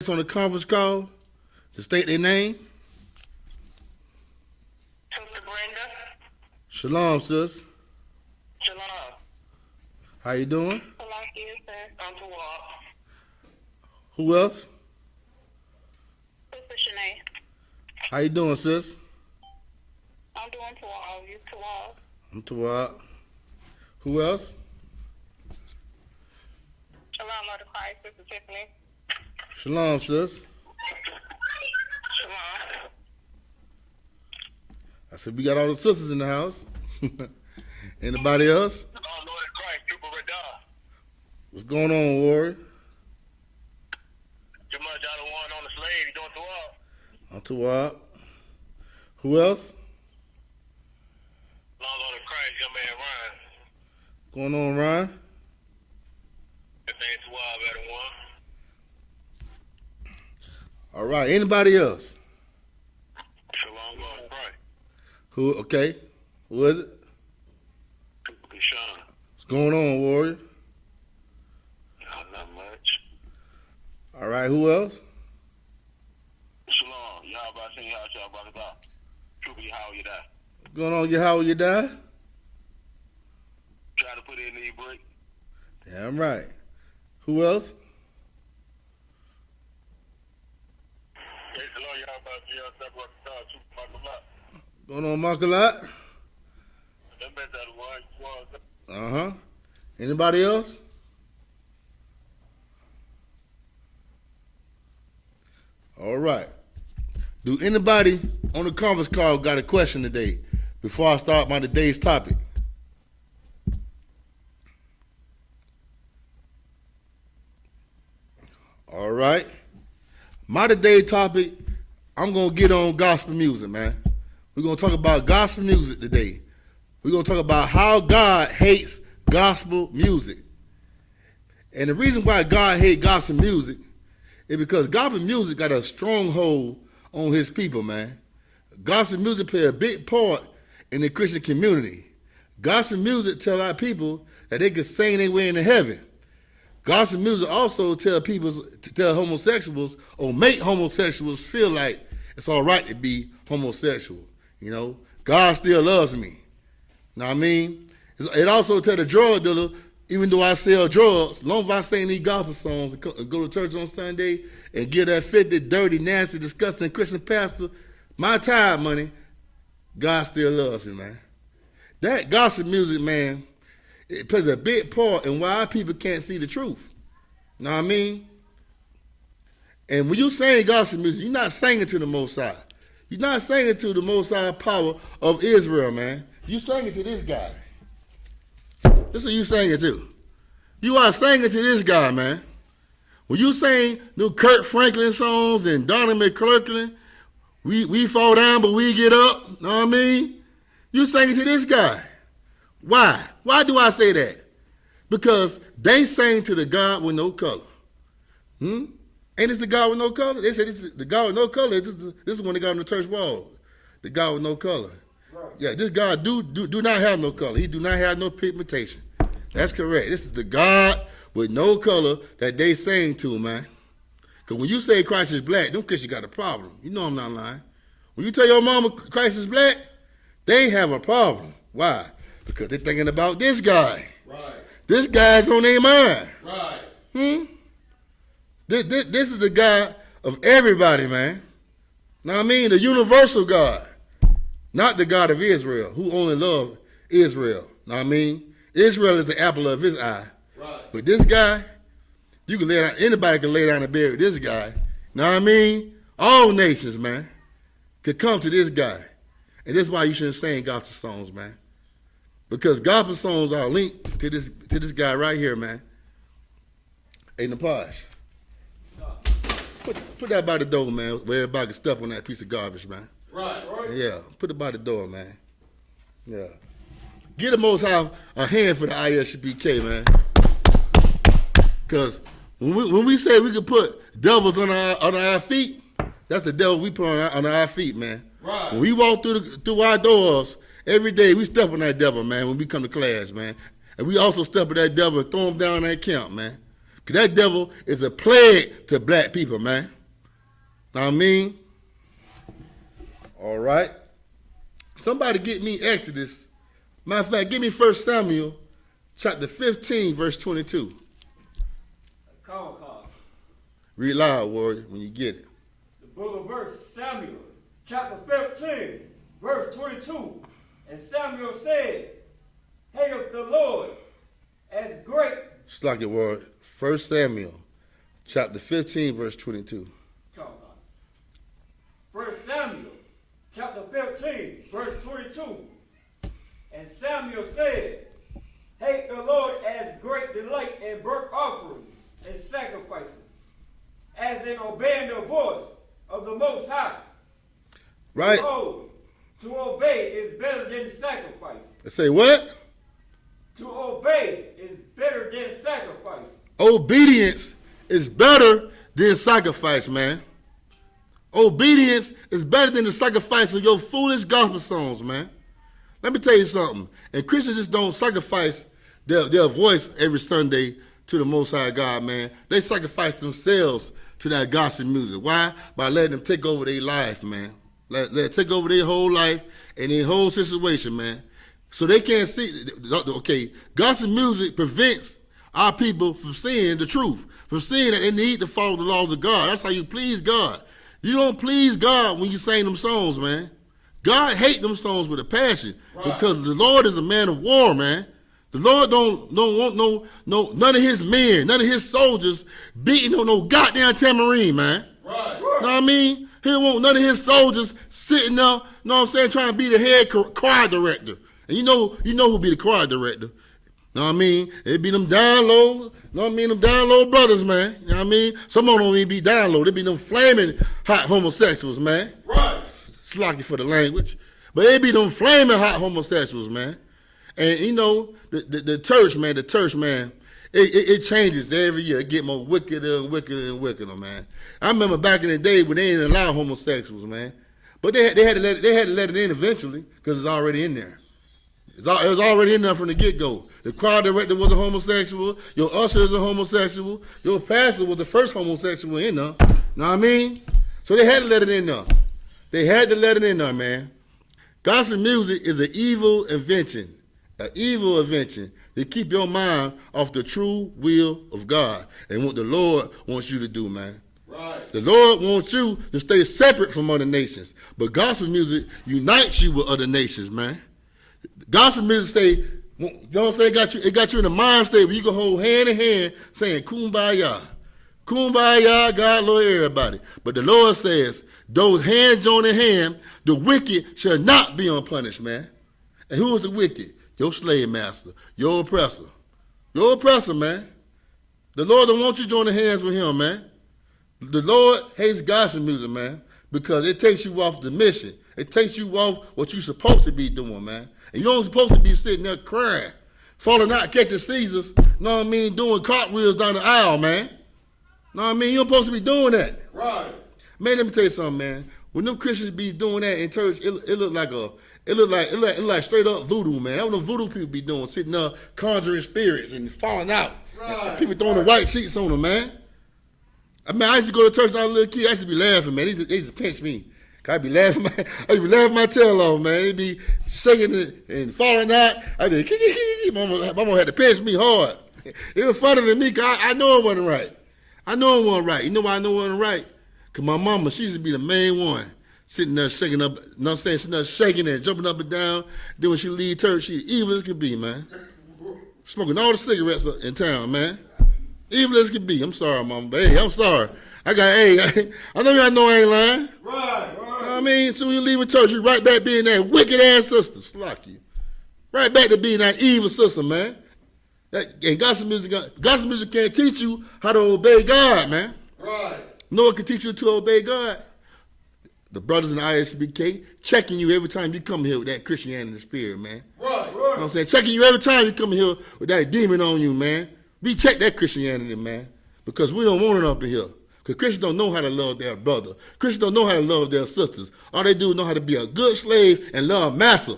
On the conference call to state their name. Sister Brenda. Shalom, sis. Shalom. How you doing? Shalom, sir. I'm to walk. Who else? Sister Shanae. How you doing, sis? I'm doing to walk. You to walk. I'm Tawab. Who else? Shalom, Mother Christ. Sister Tiffany. Shalom, sis. Shalom. I said we got all the sisters in the house. Anybody else? Oh, Lord of Christ, Trooper Radar. What's going on, Warrior? Too much I don't want on the slave. You doing to walk? I'm Tawab. Who else? Lord of Christ, your man Ryan. What's going on, Ryan? This ain't to walk, better one. All right. Anybody else? Shalom, Lord of Christ. Who? Okay. Who is it? Trooper Sean. What's going on, Warrior? Not much. All right. Who else? Shalom. Y'all about to sing y'all about to go. Trooper, how you die? What's going on, How you die? Try to put in the break. Damn right. Who else? Praise the Lord, y'all about to y'all step up the star, Trooper Michael Lott. Going on, Markalot? That meant that was. Uh-huh. Anybody else? All right. Do anybody on the conference call got a question today before I start my today's topic? All right. My today topic, I'm going to get on gospel music, man. We're going to talk about gospel music today. We're going to talk about how God hates gospel music. And the reason why God hates gospel music is because gospel music got a stronghold on his people, man. Gospel music play a big part in the Christian community. Gospel music tell our people that they can sing their way into heaven. Gospel music also tell homosexuals or make homosexuals feel like it's all right to be homosexual. You know, God still loves me. You know what I mean? It also tell the drug dealer, even though I sell drugs, as long as I sing these gospel songs and go to church on Sunday and give that filthy, dirty, nasty, disgusting Christian pastor my tithe money, God still loves me, man. That gospel music, man, it plays a big part in why people can't see the truth. You know what I mean? And when you sing gospel music, you're not singing to the Most High. You're not singing to the Most High power of Israel, man. You singing to this guy. This is who you singing to. You are singing to this guy, man. When you sing new Kirk Franklin songs and Donnie McClurkin, we fall down but we get up, know what I mean? You singing to this guy. Why? Why do I say that? Because they sang to the God with no color. Ain't this the God with no color? They said this is the God with no color. This is when they got on the church wall. The God with no color. Right. Yeah, this God do not have no color. He do not have no pigmentation. That's correct. This is the God with no color that they sang to, man. Because when you say Christ is black, them Christians got a problem. You know I'm not lying. When you tell your mama Christ is black, they have a problem. Why? Because they're thinking about this guy. Right. This guy's on their mind. Right. This is the God of everybody, man. Now I mean the universal God, not the God of Israel, who only loves Israel. Now I mean Israel is the apple of his eye. Right. But this guy, you can lay down. Anybody can lay down and bury this guy. Now I mean all nations, man, could come to this guy, and that's why you shouldn't sing gospel songs, man. Because gospel songs are linked to this guy right here, man. Hey, Napash, put that by the door, man, where everybody can step on that piece of garbage, man. Right. Yeah, put it by the door, man. Yeah. Get the Most High a hand for the I.S.U.P.K, man. Because when we say we can put devils on our feet, that's the devil we put on our feet, man. Right. When we walk through our doors, every day we step on that devil, man, when we come to class, man. And we also step on that devil and throw him down in that camp, man. Because that devil is a plague to black people, man. Know what I mean? All right. Somebody get me Exodus. Matter of fact, give me 1 Samuel chapter 15, verse 22. Read loud, warrior, when you get it. The book of 1 Samuel, chapter 15, verse 22. And Samuel said, hateth the Lord as great. Just like your word. 1 Samuel chapter 15, verse 22. 1 Samuel, chapter 15, verse 22. And Samuel said, hate the Lord as great delight in burnt offerings and sacrifices, as in obeying the voice of the Most High. Right. Behold, to obey is better than sacrifice. Say what? To obey is better than sacrifice. Obedience is better than sacrifice, man. Obedience is better than the sacrifice of your foolish gospel songs, man. Let me tell you something. And Christians just don't sacrifice their voice every Sunday to the Most High God, man. They sacrifice themselves to that gospel music. Why? By letting them take over their life, man. Let it take over their whole life and their whole situation, man. So they can't see. Okay, gospel music prevents our people from seeing the truth, from seeing that they need to follow the laws of God. That's how you please God. You don't please God when you sing them songs, man. God hates them songs with a passion, because the Lord is a man of war, man. The Lord don't want none of his men, none of his soldiers beating on no goddamn tambourine, man. Right. Know what I mean? He don't want none of his soldiers sitting there, know what I'm saying, trying to be the head choir director. And you know who be the choir director. Know what I mean? It be them down low, know what I mean, them down low brothers, man. You know what I mean? Some of them don't even be down low. They be them flaming hot homosexuals, man. Right. Slocky for the language. But they be them flaming hot homosexuals, man. And you know, the church, man, it changes every year. It get more wickeder and wickeder and wickeder, man. I remember back in the day when they didn't allow homosexuals, man. But they had to let it in eventually, because it's already in there. It was already in there from the get-go. The choir director was a homosexual. Your usher is a homosexual. Your pastor was the first homosexual in there. Know what I mean? So they had to let it in there. They had to let it in there, man. Gospel music is an evil invention. An evil invention to keep your mind off the true will of God and what the Lord wants you to do, man. Right. The Lord wants you to stay separate from other nations. But gospel music unites you with other nations, man. Gospel music say, you know what I'm saying, it got you in a mind state where you can hold hand in hand saying, Kumbaya. Kumbaya, God, Lord, everybody. But the Lord says, those hands joined in hand, the wicked shall not be unpunished, man. And who is the wicked? Your slave master, your oppressor. Your oppressor, man. The Lord don't want you joining hands with him, man. The Lord hates gospel music, man, because it takes you off the mission. It takes you off what you're supposed to be doing, man. And you don't supposed to be sitting there crying, falling out, catching Caesars, know what I mean, doing cartwheels down the aisle, man. Know what I mean? You're supposed to be doing that. Right. Man, let me tell you something, man. When them Christians be doing that in church, it look like straight up voodoo, man. That's what them voodoo people be doing, sitting there conjuring spirits and falling out. Right. And people throwing the white sheets on them, man. I mean, I used to go to church when I was a little kid. I used to be laughing, man. They used to pinch me. I'd be laughing my tail off, man. They'd be shaking it and falling out. I'd be, Mama had to pinch me hard. It was funny to me, because I know it wasn't right. I know it wasn't right. You know why I know it wasn't right? Because my mama, she used to be the main one, sitting there shaking up, you know what I'm saying, sitting there shaking and jumping up and down. Then when she leave church, she evil as could be, man. Smoking all the cigarettes in town, man. Evil as could be. I'm sorry, mama, but hey, I'm sorry. I know y'all know I ain't lying. Right. I mean, soon you leaving church, you right back being that wicked ass sister, slock you. Right back to being that evil sister, man. And gospel music can't teach you how to obey God, man. Right. No one can teach you to obey God. The brothers in the I.S.U.P.K. checking you every time you come here with that Christianity spirit, man. Right. You know what I'm saying? Checking you every time you come here with that demon on you, man. We check that Christianity, man, because we don't want it up in here. Because Christians don't know how to love their brother. Christians don't know how to love their sisters. All they do is know how to be a good slave and love master.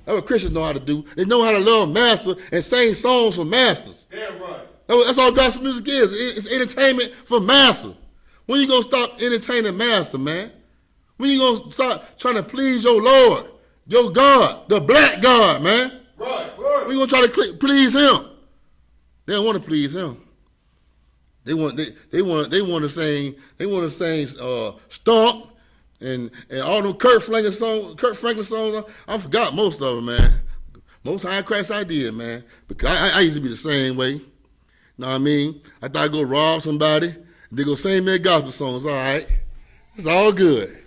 That's what Christians know how to do. They know how to love master and sing songs for masters. Yeah, right. That's That's all gospel music is. It's entertainment for massa. When you gonna stop entertaining massa, man? When you gonna start trying to please your Lord, your God, the black God, man? Right. When you gonna try to please Him? They don't want to please Him. They want to sing Stomp and all them Kurt Franklin songs. I forgot most of them, man. Most High Christ idea, man. Because I used to be the same way. Know what I mean? I thought I'd go rob somebody, they go sing me gospel songs. All right, it's all good,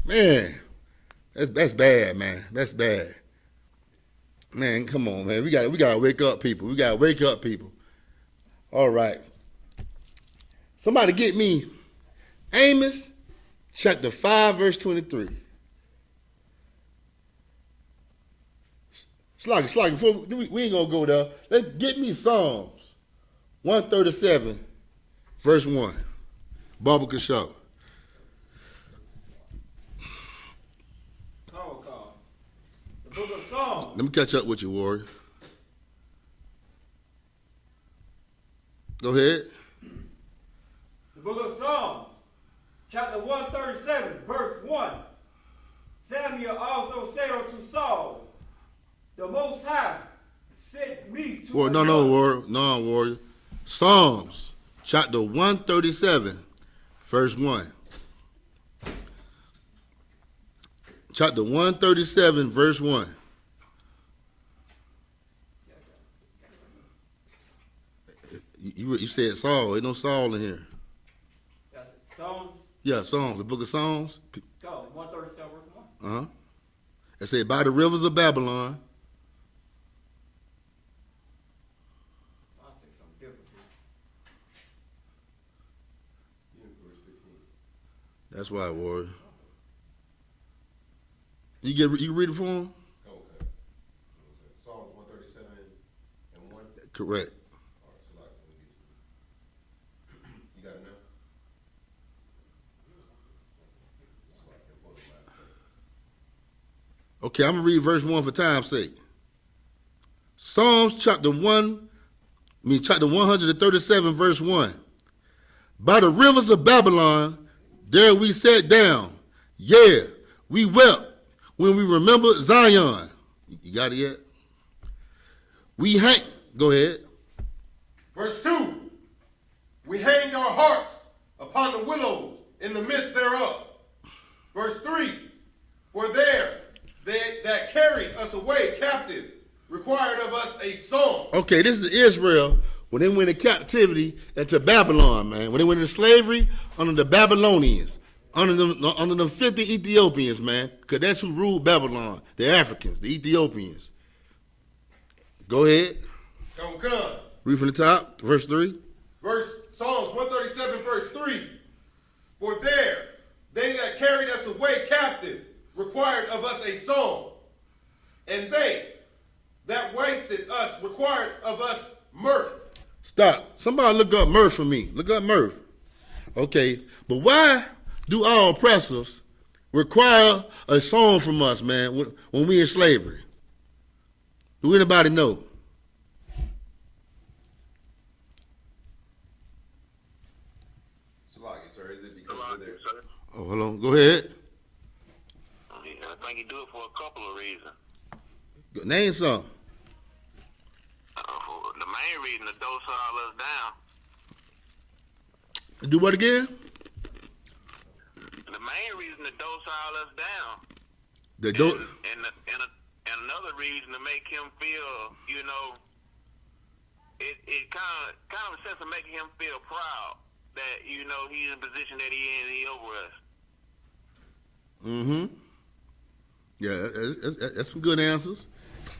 man. That's bad, man. That's bad, man. Come on, man. We gotta wake up, people. We gotta wake up, people. All right. Somebody get me Amos chapter 5, verse 23. Slug, before we ain't gonna go there. Let's get me Psalms 137, verse 1. Baba Show. The book of Psalms. Let me catch up with you, Warrior. Go ahead. The book of Psalms, chapter 137, verse 1. Samuel also said unto Saul, the Most High sent me to Warrior. Psalms, chapter 137, verse 1. Chapter 137, verse 1. You said Saul. Ain't no Saul in here. That's Psalms? Yeah, Psalms. The book of Psalms. Go, 137, verse 1. It said, by the rivers of Babylon. I'll say something different. That's why, Warrior. You read it for him? Okay. Psalms 137 and 1. Correct. All right, so let me get to it. You got it now? Okay, I'm gonna read verse 1 for time's sake. Psalms chapter 137, verse 1. By the rivers of Babylon, there we sat down. Yeah, we wept when we remembered Zion. You got it yet? Go ahead. Verse 2. We hanged our hearts upon the willows in the midst thereof. Verse 3. For there they that carried us away captive required of us a song. Okay, this is Israel when they went in captivity into Babylon, man. When they went into slavery under the Babylonians, under the 50 Ethiopians, man. Because that's who ruled Babylon, the Africans, the Ethiopians. Go ahead. Come. Read from the top, verse 3. Psalms 137, verse 3. For there they that carried us away captive required of us a song, and they that wasted us required of us mirth. Stop. Somebody look up mirth for me. Look up mirth. Okay, but why do our oppressors require a song from us, man, when we in slavery? Do anybody know? Sir, is it because we're there? Oh, hold on. Go ahead. I think he do it for a couple of reasons. Name some. The main reason to docile us down. Do what again? The main reason to docile us down. And another reason to make him feel, it kind of a sense of making him feel proud that, he's in the position that he in, he over us. Mm-hmm. Yeah, that's some good answers.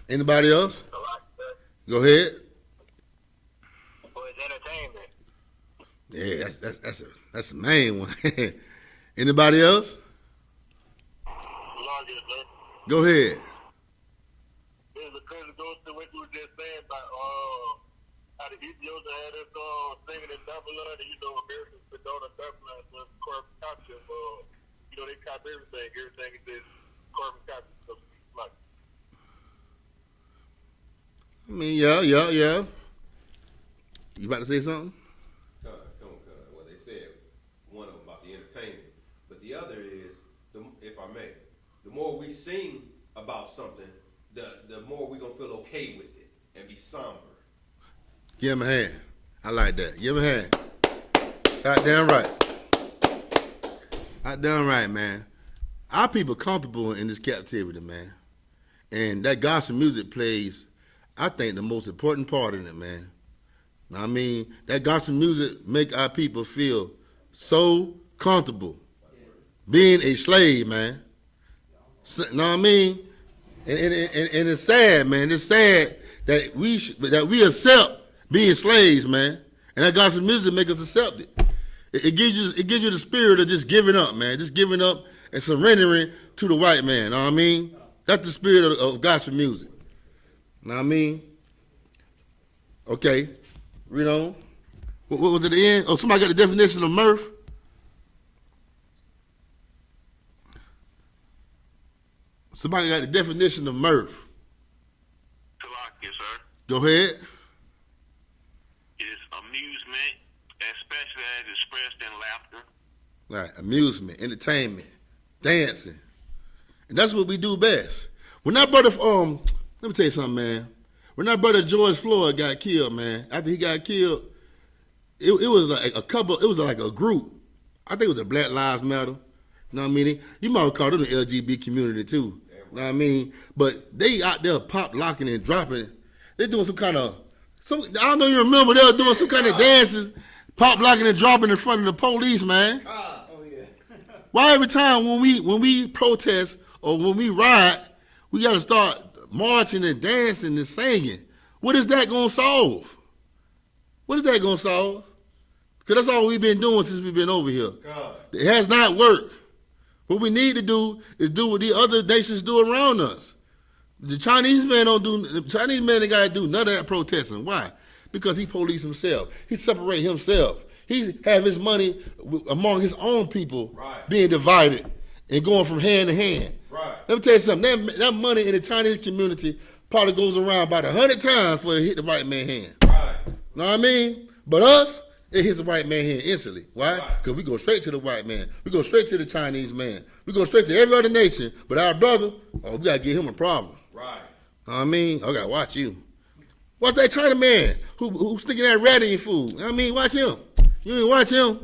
Anybody else? Go ahead. For his entertainment. Yeah, that's the main one. Anybody else? Go ahead. Because it goes to what you were just saying about how the Ethiopians had us singing in Babylon, and Americans put on a Babylon was carbon copy of they copy everything is this carbon copy of like. I mean, yeah. You about to say something? Come. Well, they said one of them about the entertainment, but the other is, if I may, the more we sing about something, the more we gonna feel okay with it and be somber. Give him a hand. I like that. Give him a hand. Goddamn right. Goddamn right, man. Our people comfortable in this captivity, man. And that gospel music plays, I think, the most important part in it, man. I mean, that gospel music make our people feel so comfortable being a slave, man. Know what I mean? And it's sad, man. It's sad that we accept being slaves, man. And that gospel music make us accept it. It gives you the spirit of just giving up, man. Just giving up and surrendering to the white man. Know what I mean? That's the spirit of gospel music. Know what I mean? Okay. Read on. What was it at the end? Oh, somebody got the definition of mirth? Somebody got the definition of mirth. Yes, sir. Go ahead. It's amusement, especially as expressed in laughter. Right. Amusement, entertainment, dancing. And that's what we do best. When that brother, let me tell you something, man. When that brother George Floyd got killed, man, after he got killed, it was like it was like a group. I think it was a Black Lives Matter. You know what I mean? You might call them the LGBT community too. You know what I mean? But they out there pop locking and dropping. They doing I don't know if you remember, they were doing some kind of dances, pop locking and dropping in front of the police, man. Oh yeah. Why every time when we protest or when we riot, we got to start marching and dancing and singing? What is that going to solve? What is that going to solve? Because that's all we've been doing since we've been over here. God. It has not worked. What we need to do is do what the other nations do around us. The Chinese man ain't got to do none of that protesting. Why? Because he police himself. He separate himself. He have his money among his own people, right, being divided and going from hand to hand. Right. Let me tell you something. That money in the Chinese community probably goes around about 100 times before it hit the white man's hand. Right. Know what I mean? But us, it hits the white man hand instantly. Why? Right. Because we go straight to the white man. We go straight to the Chinese man. We go straight to every other nation. But our brother, we got to give him a problem. Right. Know what I mean? I got to watch you. Watch that China man who's sticking that rat in your food. Know what I mean? Watch him. You ain't watch him. Know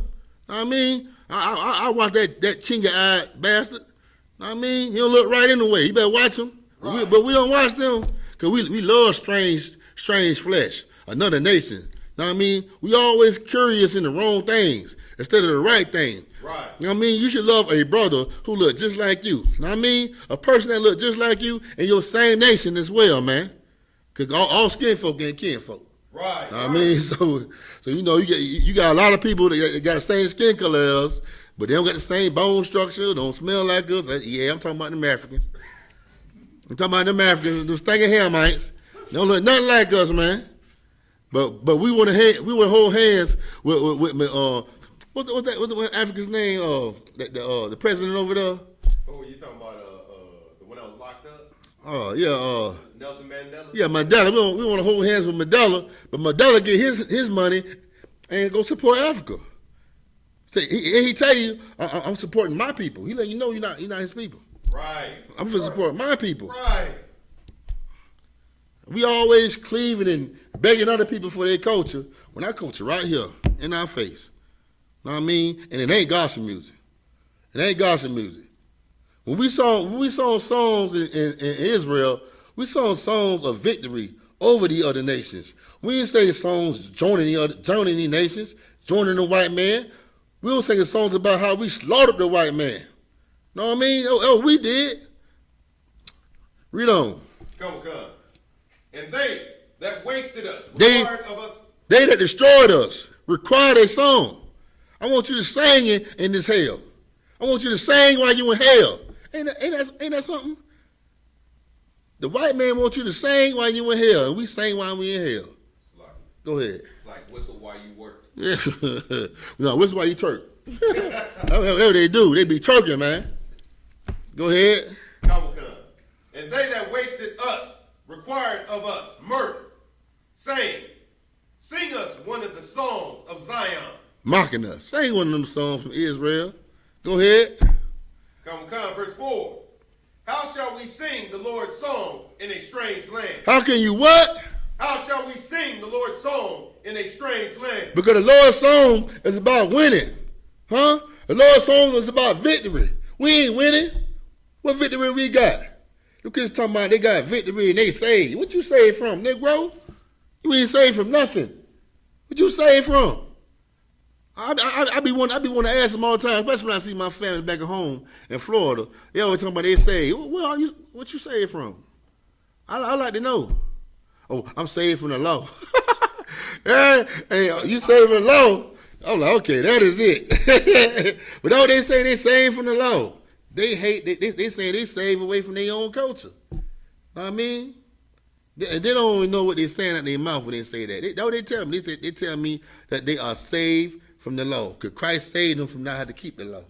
what I mean? I watch that chinga-eyed bastard. Know what I mean? He don't look right in the way. You better watch him. Right. But we don't watch them because we love strange flesh, another nation. Know what I mean? We always curious in the wrong things instead of the right thing. Right. You know what I mean? You should love a brother who look just like you. Know what I mean? A person that look just like you in your same nation as well, man. Because all skin folk ain't kin folk. Right. Know what I mean? So you know, you got a lot of people that got the same skin color as us, but they don't got the same bone structure, don't smell like us. Yeah, I'm talking about them Africans. I'm talking about them Africans, them stinking Hamites. They don't look nothing like us, man. But we want to hold hands with what's that African's name? The president over there. Oh, you talking about the one that was locked up? Oh yeah. Nelson Mandela. Yeah, Mandela. We want to hold hands with Mandela, but Mandela get his money and go support Africa. Say he tell you, I'm supporting my people. He let you know you're not his people. Right. I'm for support my people. Right. We always cleaving and begging other people for their culture when our culture right here in our face. Know what I mean? And it ain't gospel music. It ain't gospel music. When we saw songs in Israel, we saw songs of victory over the other nations. We didn't sing songs joining the nations, joining the white man. We were singing songs about how we slaughtered the white man. Know what I mean? Oh, we did. Read on. Come. And they that wasted us, They that destroyed us, required a song. I want you to sing in this hell. I want you to sing while you in hell. Ain't that something? The white man wants you to sing while you in hell, and we sing while we in hell. Go ahead. It's like whistle while you work. Yeah. No, whistle while you twerk. That's what they do. They be twerking, man. Go ahead. Come. And they that wasted us required of us mirth, saying, Sing us one of the songs of Zion. Mocking us. Sing one of them songs from Israel. Go ahead. Come, verse 4. How shall we sing the Lord's song in a strange land? How can you what? How shall we sing the Lord's song in a strange land? Because the Lord's song is about winning. Huh? The Lord's song is about victory. We ain't winning. What victory we got? You kids talking about they got victory and they saved. What you saved from, Negro? You ain't saved from nothing. What you saved from? I be wanting to ask them all the time, especially when I see my family back at home in Florida. They always talking about they saved. What you saved from? I like to know. Oh, I'm saved from the law. Hey, you saved from the law? I'm like, okay, that is it. But no, they say they saved from the law. They say they save away from their own culture. Know what I mean? They don't even know what they're saying out their mouth when they say that. They tell me. They tell me that they are saved from the law. Because Christ saved them from not having to keep the law.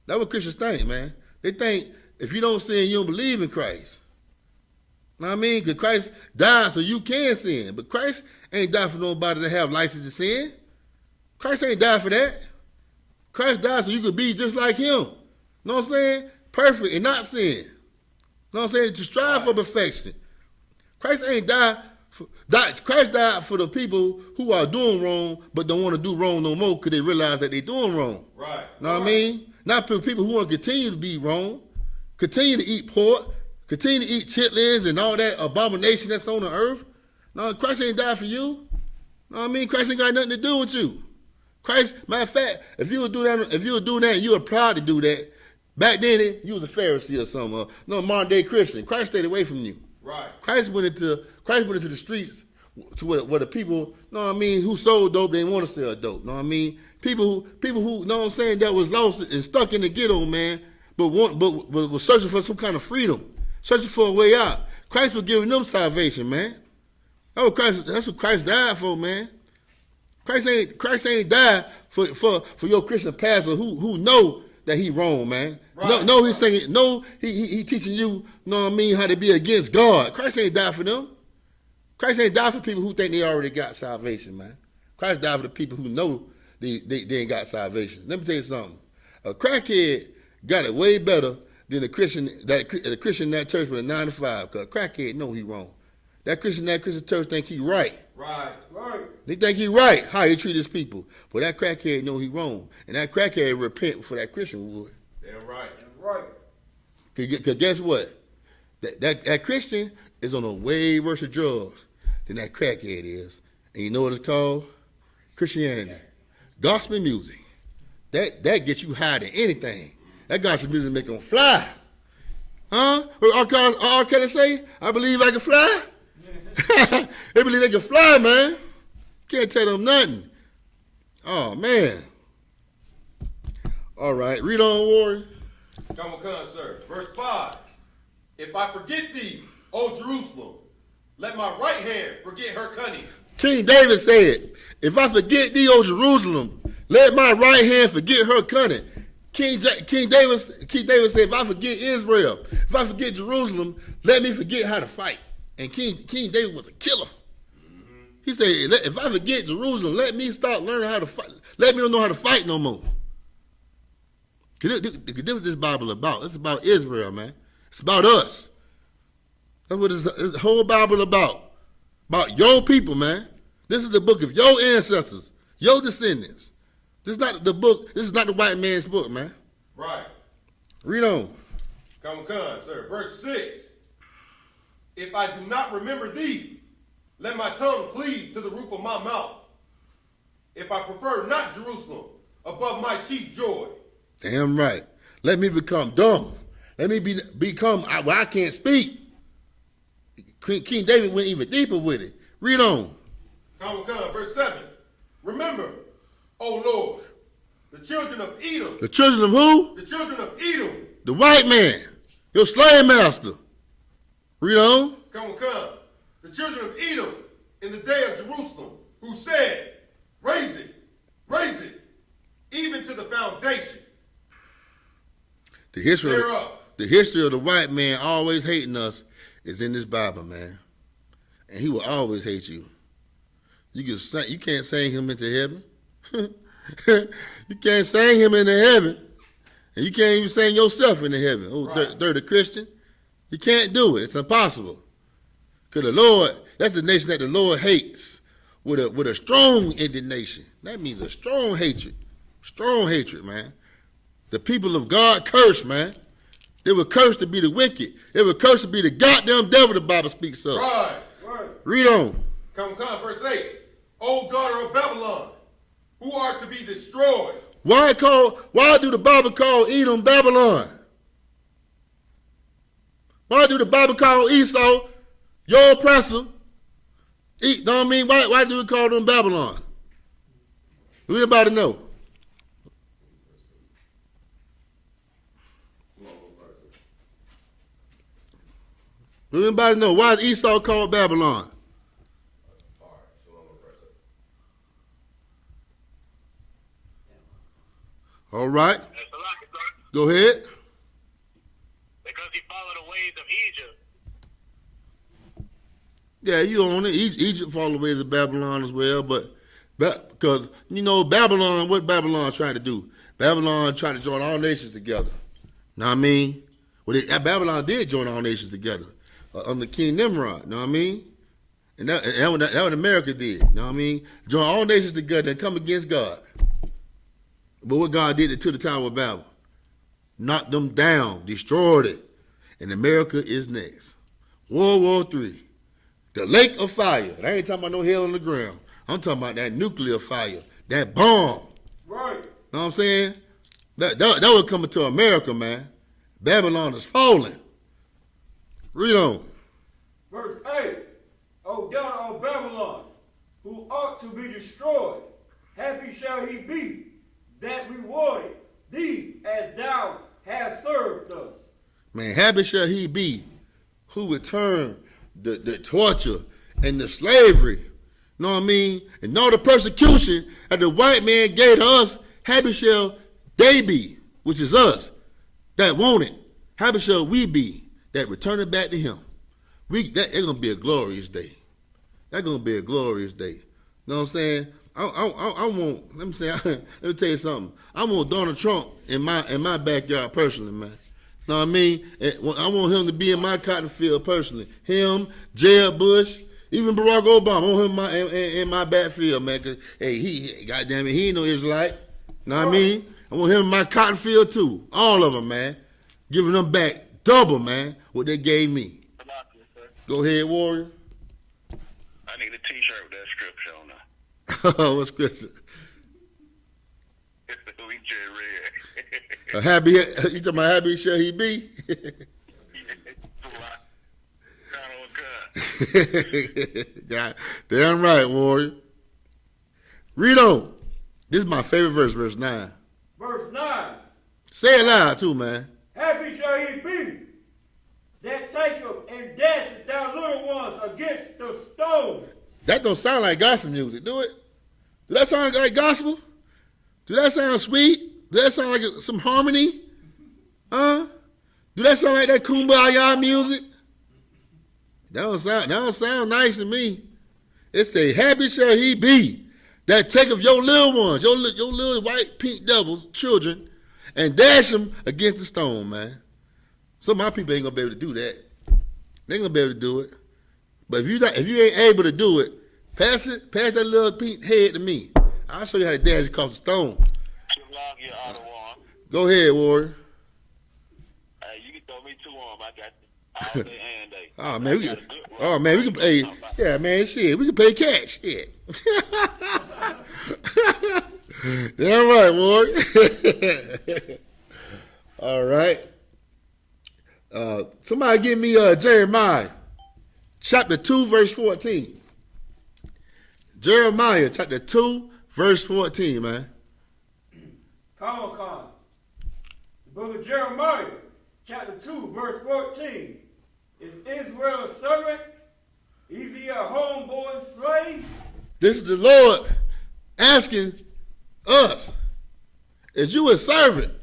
That's what Christians think, man. They think if you don't sin, you don't believe in Christ. Know what I mean? Because Christ died so you can sin. But Christ ain't died for nobody to have license to sin. Christ ain't died for that. Christ died so you could be just like him. Know what I'm saying? Perfect and not sin. Know what I'm saying? To strive for perfection. Christ ain't died for Christ died for the people who are doing wrong but don't want to do wrong no more because they realize that they're doing wrong. Right. Know what I mean? Not for people who want to continue to be wrong, continue to eat pork, continue to eat chitlins and all that abomination that's on the earth. No, Christ ain't died for you. Know what I mean? Christ ain't got nothing to do with you. Christ, matter of fact, if you were doing that and you were proud to do that, back then you was a Pharisee or something. No, modern day Christian. Christ stayed away from you. Right. Christ went into the streets to where the people, know what I mean, who sold dope, they didn't want to sell dope. Know what I mean? People who, know what I'm saying, that was lost and stuck in the ghetto, man, but was searching for some kind of freedom, searching for a way out. Christ was giving them salvation, man. That's what Christ died for, man. Christ ain't died for your Christian pastor who know that he wrong, man. Right. No, he's saying no. He teaching you, know what I mean, how to be against God. Christ ain't died for them. Christ ain't died for people who think they already got salvation, man. Christ died for the people who know they ain't got salvation. Let me tell you something. A crackhead got it way better than a Christian in that church with a 9 to 5. Because a crackhead know he wrong. That Christian church think he right. Right. They think he right, how he treat his people. But that crackhead know he wrong. And that crackhead repent before that Christian would. Damn right. Because guess what? That Christian is on a way worse of drugs than that crackhead is. And you know what it's called? Christianity. Gospel music. That gets you higher than anything. That gospel music make them fly. Huh? What R. Kelly say? I believe I can fly? They believe they can fly, man. Can't tell them nothing. Oh, man. All right. Read on, Warren. Come on, sir. Verse 5. If I forget thee, O Jerusalem, let my right hand forget her cunning. King David said, if I forget thee, O Jerusalem, let my right hand forget her cunning. King David said, if I forget Israel, if I forget Jerusalem, let me forget how to fight. And King David was a killer. Mm-hmm. He said, if I forget Jerusalem, let me start learning how to fight. Let me don't know how to fight no more. This is what this Bible about. It's about Israel, man. It's about us. That's what this whole Bible about. About your people, man. This is the book of your ancestors, your descendants. This is not the book. This is not the white man's book, man. Right. Read on. Come, sir. Verse 6. If I do not remember thee, let my tongue cleave to the roof of my mouth. If I prefer not Jerusalem above my chief joy. Damn right. Let me become dumb. Let me become where I can't speak. King David went even deeper with it. Read on. Come, verse 7. Remember, O Lord, the children of Edom. The children of who? The children of Edom. The white man. Your slave master. Read on. Come. The children of Edom in the day of Jerusalem, who said, raise it, even to the foundation. The history of the white man always hating us is in this Bible, man. and he will always hate you. You can't sing him into heaven. You can't sing him into heaven, and you can't even sing yourself into heaven. Oh, right. Dirty Christian. You can't do it. It's impossible. Because the Lord, that's the nation that the Lord hates with a strong indignation. That means a strong hatred. Strong hatred, man. The people of God curse, man. They were cursed to be the wicked. They were cursed to be the goddamn devil the Bible speaks of. Right. Read on. Come, verse 8. O daughter of Babylon, who are to be destroyed. Why do the Bible call Edom Babylon? Why do the Bible call Esau your oppressor? Don't mean why do we call them Babylon? Do anybody know? Do anybody know why is Esau called Babylon? All right. Go ahead. Because he followed the ways of Egypt. Yeah, you own it. Egypt followed the ways of Babylon as well, but because, Babylon, what Babylon tried to do? Babylon tried to join all nations together. Know what I mean? Well, Babylon did join all nations together under King Nimrod. Know what I mean? And that what America did. Know what I mean? Join all nations together and come against God. But what God did to the Tower of Babel, knocked them down, destroyed it. And America is next. World War III. The lake of fire. And I ain't talking about no hell on the ground. I'm talking about that nuclear fire. That bomb. Right. Know what I'm saying? That was coming to America, man. Babylon is falling. Read on. Verse 8. O daughter of Babylon, who ought to be destroyed, happy shall he be that rewarded thee as thou hast served us. Man, happy shall he be who would turn the torture and the slavery, know what I mean, and all the persecution that the white man gave to us. Happy shall they be, which is us, that want it. Happy shall we be that return it back to him. It's going to be a glorious day. That's going to be a glorious day. Know what I'm saying? I want, let me tell you something. I want Donald Trump in my backyard personally, man. Know what I mean? I want him to be in my cotton field personally. Him, Jeb Bush, even Barack Obama. I want him in my backfield, man. Cause he goddamn it, he ain't no Israelite. Know what I mean? I want him in my cotton field too. All of them, man. Giving them back double, man, what they gave me. Go ahead, Warrior. I need a T-shirt with that scripture on there. What scripture? We just read. A happy, you talking about happy shall he be? God, damn right, Warrior. Read on. This is my favorite verse, verse 9. Verse 9. Say it loud too, man. Happy shall he be that taketh and dasheth down little ones against the stone. That don't sound like gospel music, do it? Do that sound like gospel? Do that sound sweet? Do that sound like some harmony? Huh? Do that sound like that kumbaya music? That don't sound nice to me. It say, happy shall he be that taketh your little ones, your little white pink devils, children, and dash them against the stone, man. Some of my people ain't gonna be able to do that. They ain't gonna be able to do it. But if you ain't able to do it, pass that little pink head to me. I'll show you how to dash across the stone. Go ahead, Warrior. You can throw me 2 arms. I got you all day and day. Oh man, we can play. Yeah, man, shit, we can play catch. Shit. Damn right, Warrior. All right. Somebody give me Jeremiah chapter 2, verse 14. Jeremiah chapter 2, verse 14, man. Come. The book of Jeremiah, chapter 2, verse 14. Is Israel a servant? Is he a homeborn slave? This is the Lord asking us, is you a servant?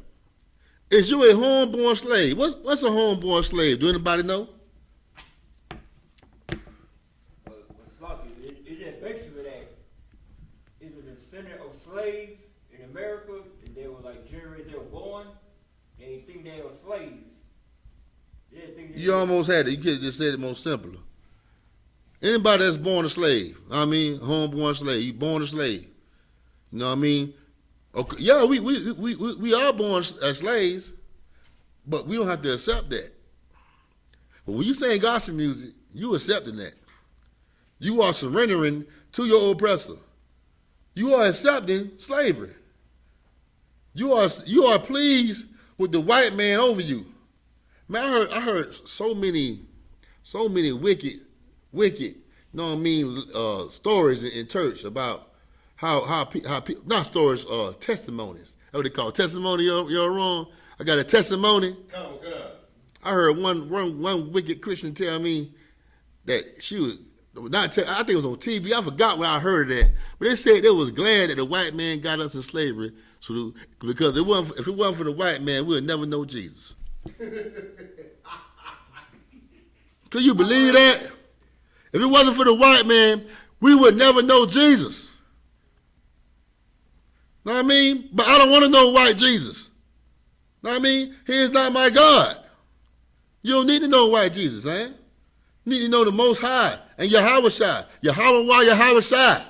Is you a homeborn slave? What's a homeborn slave? Do anybody know? slaves. They think You almost had it. You could have just said it more simpler. Anybody that's born a slave, I mean, homeborn slave, you born a slave. You know what I mean? Okay, yeah, we are born as slaves, but we don't have to accept that. But when you sing gospel music, you accepting that. You are surrendering to your oppressor. You are accepting slavery. You are pleased with the white man over you. Man, I heard so many wicked, you know what I mean, stories in church about how people, not stories, testimonies. That's what they call testimony. You're wrong. I got a testimony. Come on, God. I heard one wicked Christian tell me that she was I think it was on TV. I forgot where I heard that, but they said they was glad that the white man got us in slavery, because if it wasn't for the white man, we'd never know Jesus. Could you believe that? If it wasn't for the white man, we would never know Jesus. Know what I mean? But I don't want to know white Jesus. Know what I mean? He is not my God. You don't need to know white Jesus, man. You need to know the Most High and Yahweh Shai. Yahweh Shai.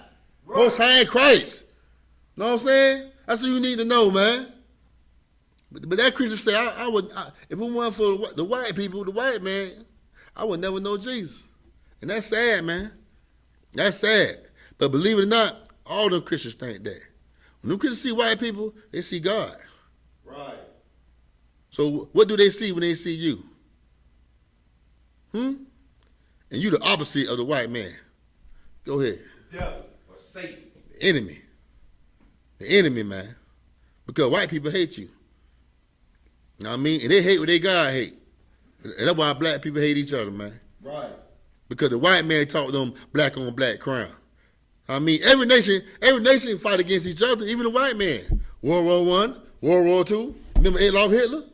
Most High in Christ. Know what I'm saying? That's what you need to know, man. But that Christian say, if it wasn't for the white people, the white man, I would never know Jesus. And that's sad, man. That's sad. But believe it or not, all them Christians think that. When them Christians see white people, they see God. Right. So what do they see when they see you? And you the opposite of the white man. Go ahead. The devil or Satan. The enemy. The enemy, man. Because white people hate you. You know what I mean? And they hate what they God hate. And that's why black people hate each other, man. Right. Because the white man taught them black on black crime. I mean, every nation fight against each other, even the white man. World War I, World War II. Remember Adolf Hitler?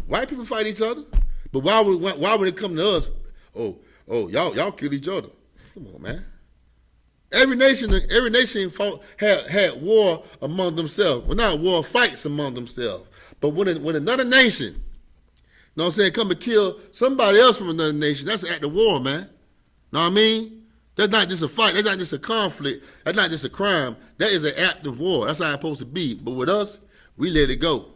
White people fight each other. But why would it come to us? Oh, y'all kill each other. Come on, man. Every nation had war among themselves. Well, not war, fights among themselves. But when another nation, you know what I'm saying, come and kill somebody else from another nation, that's an act of war, man. Know what I mean? That's not just a fight. That's not just a conflict. That's not just a crime. That is an act of war. That's how it's supposed to be. But with us, we let it go.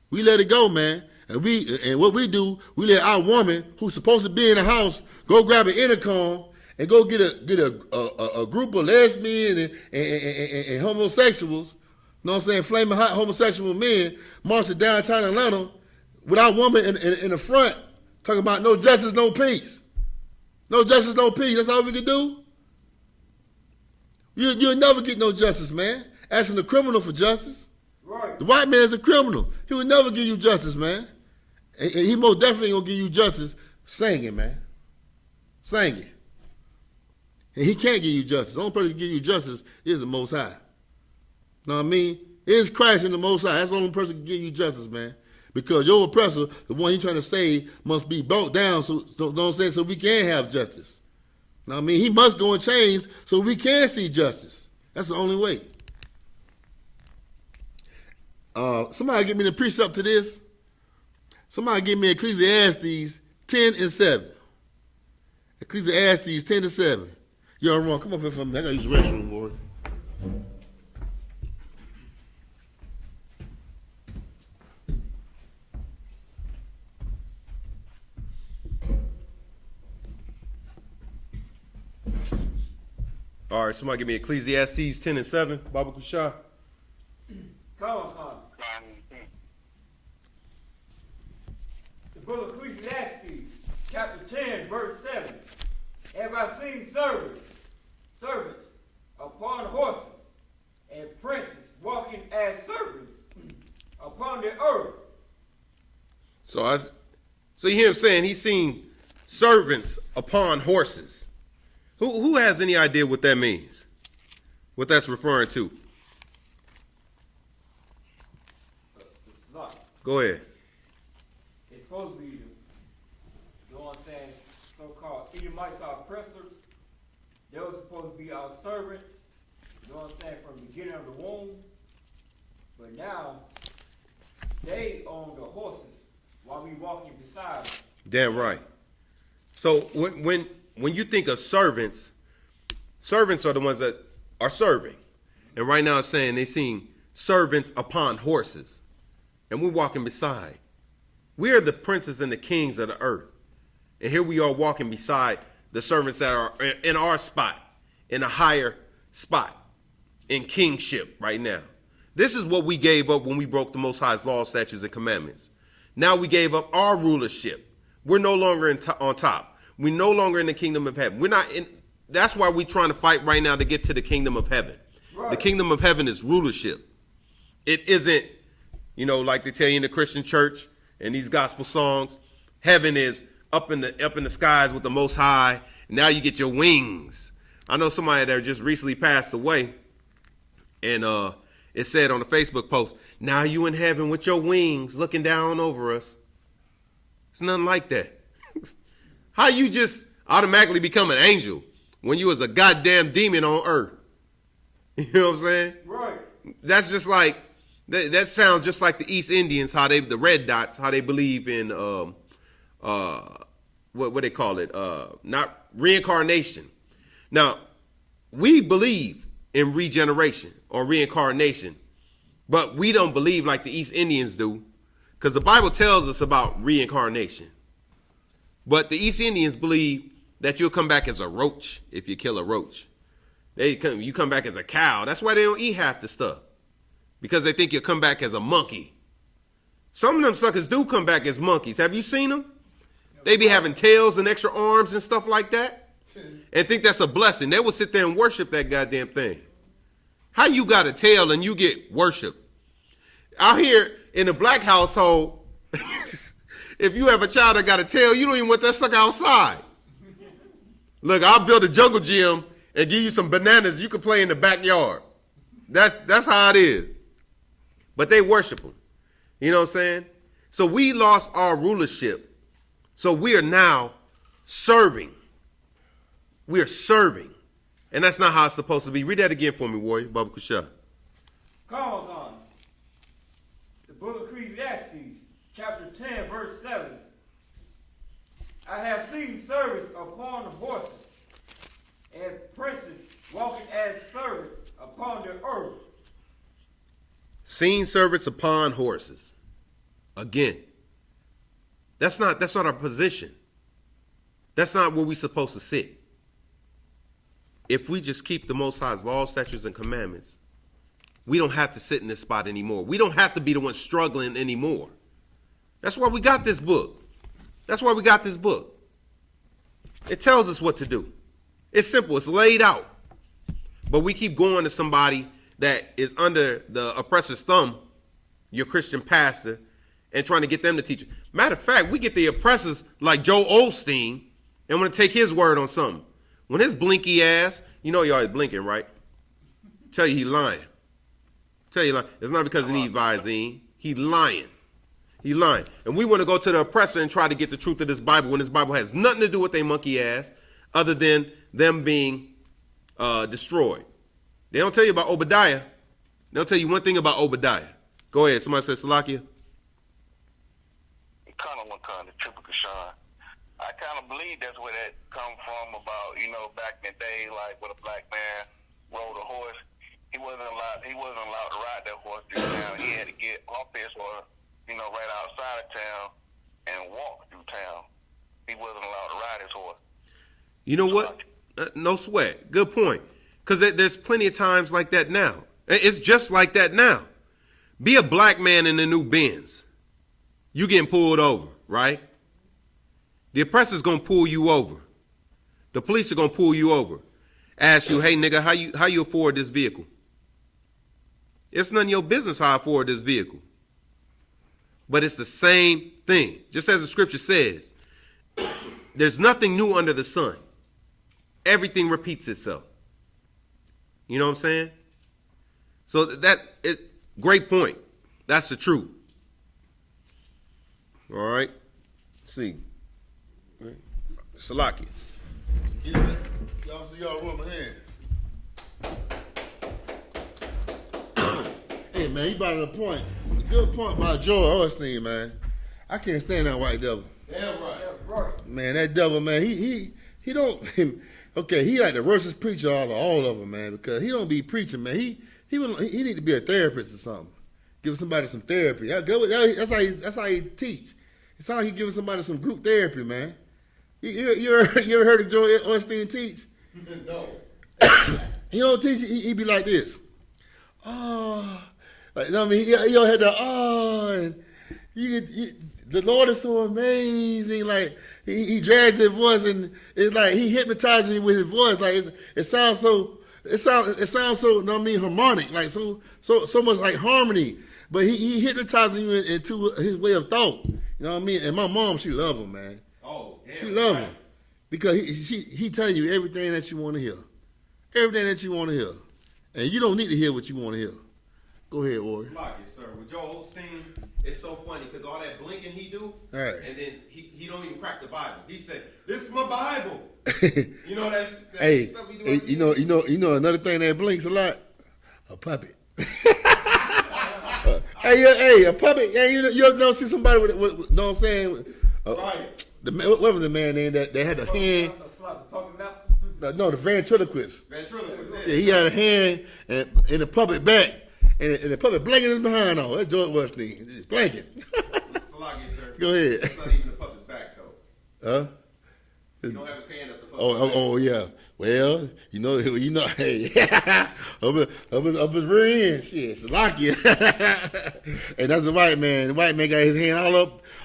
We let it go, man. And what we do, we let our woman who's supposed to be in the house go grab an intercom and go get a group of lesbians and homosexuals, you know what I'm saying, flaming hot homosexual men marching downtown Atlanta with our woman in the front talking about no justice, no peace. No justice, no peace. That's all we can do? You'll never get no justice, man. Asking the criminal for justice. Right. The white man is a criminal. He will never give you justice, man. And he most definitely gonna give you justice singing, man. Singing. And he can't give you justice. The only person who can give you justice is the Most High. Know what I mean? It's Christ and the Most High. That's the only person who can give you justice, man. Because your oppressor, the one he's trying to save, must be brought down so we can have justice. Know what I mean? He must go in chains so we can see justice. That's the only way. Somebody give me the precept to this. Somebody give me Ecclesiastes 10 and 7. Ecclesiastes 10 and 7. You're wrong. Come up here for me. I got to use the restroom, boy. All right, somebody give me Ecclesiastes 10 and 7. Baba Kusha. Come on. The book of Ecclesiastes, chapter 10, verse 7. Have I seen servants upon horses, and princes walking as servants upon the earth? So you hear him saying he's seen servants upon horses. Who has any idea what that means? What that's referring to? Go ahead. It's supposed to be, you know what I'm saying, so-called Edomites, our oppressors. They were supposed to be our servants, you know what I'm saying, from the beginning of the womb. But now, they own the horses while we walking beside him. Damn right. So when you think of servants, servants are the ones that are serving. And right now it's saying they seen servants upon horses. And we're walking beside. We are the princes and the kings of the earth. And here we are walking beside the servants that are in our spot, in a higher spot, in kingship right now. This is what we gave up when we broke the Most High's laws, statutes, and commandments. Now we gave up our rulership. We're no longer on top. We're no longer in the kingdom of heaven. We're not in. That's why we're trying to fight right now to get to the kingdom of heaven. Right. The kingdom of heaven is rulership. It isn't, like they tell you in the Christian church and these gospel songs, heaven is up in the skies with the Most High. Now you get your wings. I know somebody that just recently passed away, and it said on the Facebook post, now you in heaven with your wings looking down over us. It's nothing like that. How you just automatically become an angel when you was a goddamn demon on earth? You know what I'm saying? Right. That's just like, that sounds just like the East Indians, the red dots, how they believe in, what they call it? Not reincarnation. Now, we believe in regeneration or reincarnation, but we don't believe like the East Indians do, because the Bible tells us about reincarnation. But the East Indians believe that you'll come back as a roach if you kill a roach. You come back as a cow. That's why they don't eat half the stuff, because they think you'll come back as a monkey. Some of them suckers do come back as monkeys. Have you seen them? They be having tails and extra arms and stuff like that, and think that's a blessing. They will sit there and worship that goddamn thing. How you got a tail and you get worship? Out here in the black household, if you have a child that got a tail, you don't even want that sucker outside. Look, I'll build a jungle gym and give you some bananas. You can play in the backyard. That's how it is. But they worship them. You know what I'm saying? So we lost our rulership. So we are now serving. We are serving. And that's not how it's supposed to be. Read that again for me, warrior. Baba Kusha. Come on. The book of Ecclesiastes, chapter 10, verse 7. I have seen servants upon horses, and princes walking as servants upon the earth. Seen servants upon horses. Again, that's not our position. That's not where we're supposed to sit. If we just keep the Most High's laws, statutes, and commandments, we don't have to sit in this spot anymore. We don't have to be the one struggling anymore. That's why we got this book. That's why we got this book. It tells us what to do. It's simple. It's laid out. But we keep going to somebody that is under the oppressor's thumb, your Christian pastor, and trying to get them to teach you. Matter of fact, we get the oppressors like Joel Osteen and want to take his word on something. When his blinky ass, you always blinking, right? Tell you he lying. It's not because he needs Visine. He lying. And we want to go to the oppressor and try to get the truth of this Bible when this Bible has nothing to do with their monkey ass other than them being destroyed. They don't tell you about Obadiah. They'll tell you one thing about Obadiah. Go ahead. Somebody says Salakia. The typical Sean. I kind of believe that's where that come from about, back in the day, like when a black man rode a horse, he wasn't allowed to ride that horse through town. He had to get off his horse, right outside of town and walk through town. He wasn't allowed to ride his horse. You know what? No sweat. Good point. Because there's plenty of times like that now. It's just like that now. Be a black man in the new Benz. You getting pulled over, right? The oppressor's going to pull you over. The police are going to pull you over. Ask you, hey, nigga, how you afford this vehicle? It's none of your business how I afford this vehicle. But it's the same thing. Just as the scripture says, there's nothing new under the sun. Everything repeats itself. You know what I'm saying? So that is great point. That's the truth. All right. Let's see. Salakia. Yeah, y'all see y'all room ahead. Hey man, you brought up a point. A good point by Joel Osteen, man. I can't stand that white devil. Damn right. That's right. Man, that devil, man, he don't. Okay, he like the worstest preacher out of all of them, man, because he don't be preaching, man. He need to be a therapist or something. Give somebody some therapy. That's how he teach. It sounds like he giving somebody some group therapy, man. You ever heard of Joel Osteen teach? No. He don't teach. He be like this. Oh, like, you know what I mean? He don't have the and the Lord is so amazing. Like he drags his voice, and it's like he hypnotizes you with his voice. Like it sounds so. It sounds so. You know what I mean? Harmonic. Like so much like harmony. But he hypnotizing you into his way of thought. You know what I mean? And my mom, she love him, man. Oh, damn. She love him because he telling you everything that you want to hear. Everything that you want to hear. And you don't need to hear what you want to hear. Go ahead, Warrior. Like it, sir. With Joel Osteen, it's so funny because all that blinking he do, Right. and then he don't even crack the Bible. He said, "This is my Bible." You know that's Hey, stuff he do. you know another thing that blinks a lot? A puppet. Hey, a puppet. Hey, you ever see somebody with you know what I'm saying? Right. What was the man name that had a hand? No, the ventriloquist. Ventriloquist. Yeah, he had a hand and the puppet back, and the puppet blanking his behind on. That's George Washington. Just blanking. Salagi, sir. Go ahead. That's not even the puppet's back though. Huh? He don't have his hand up the puppet's Oh, yeah. Well, you know, hey, up his rear end, shit, Salakia. And that's the white man. The white man got his hand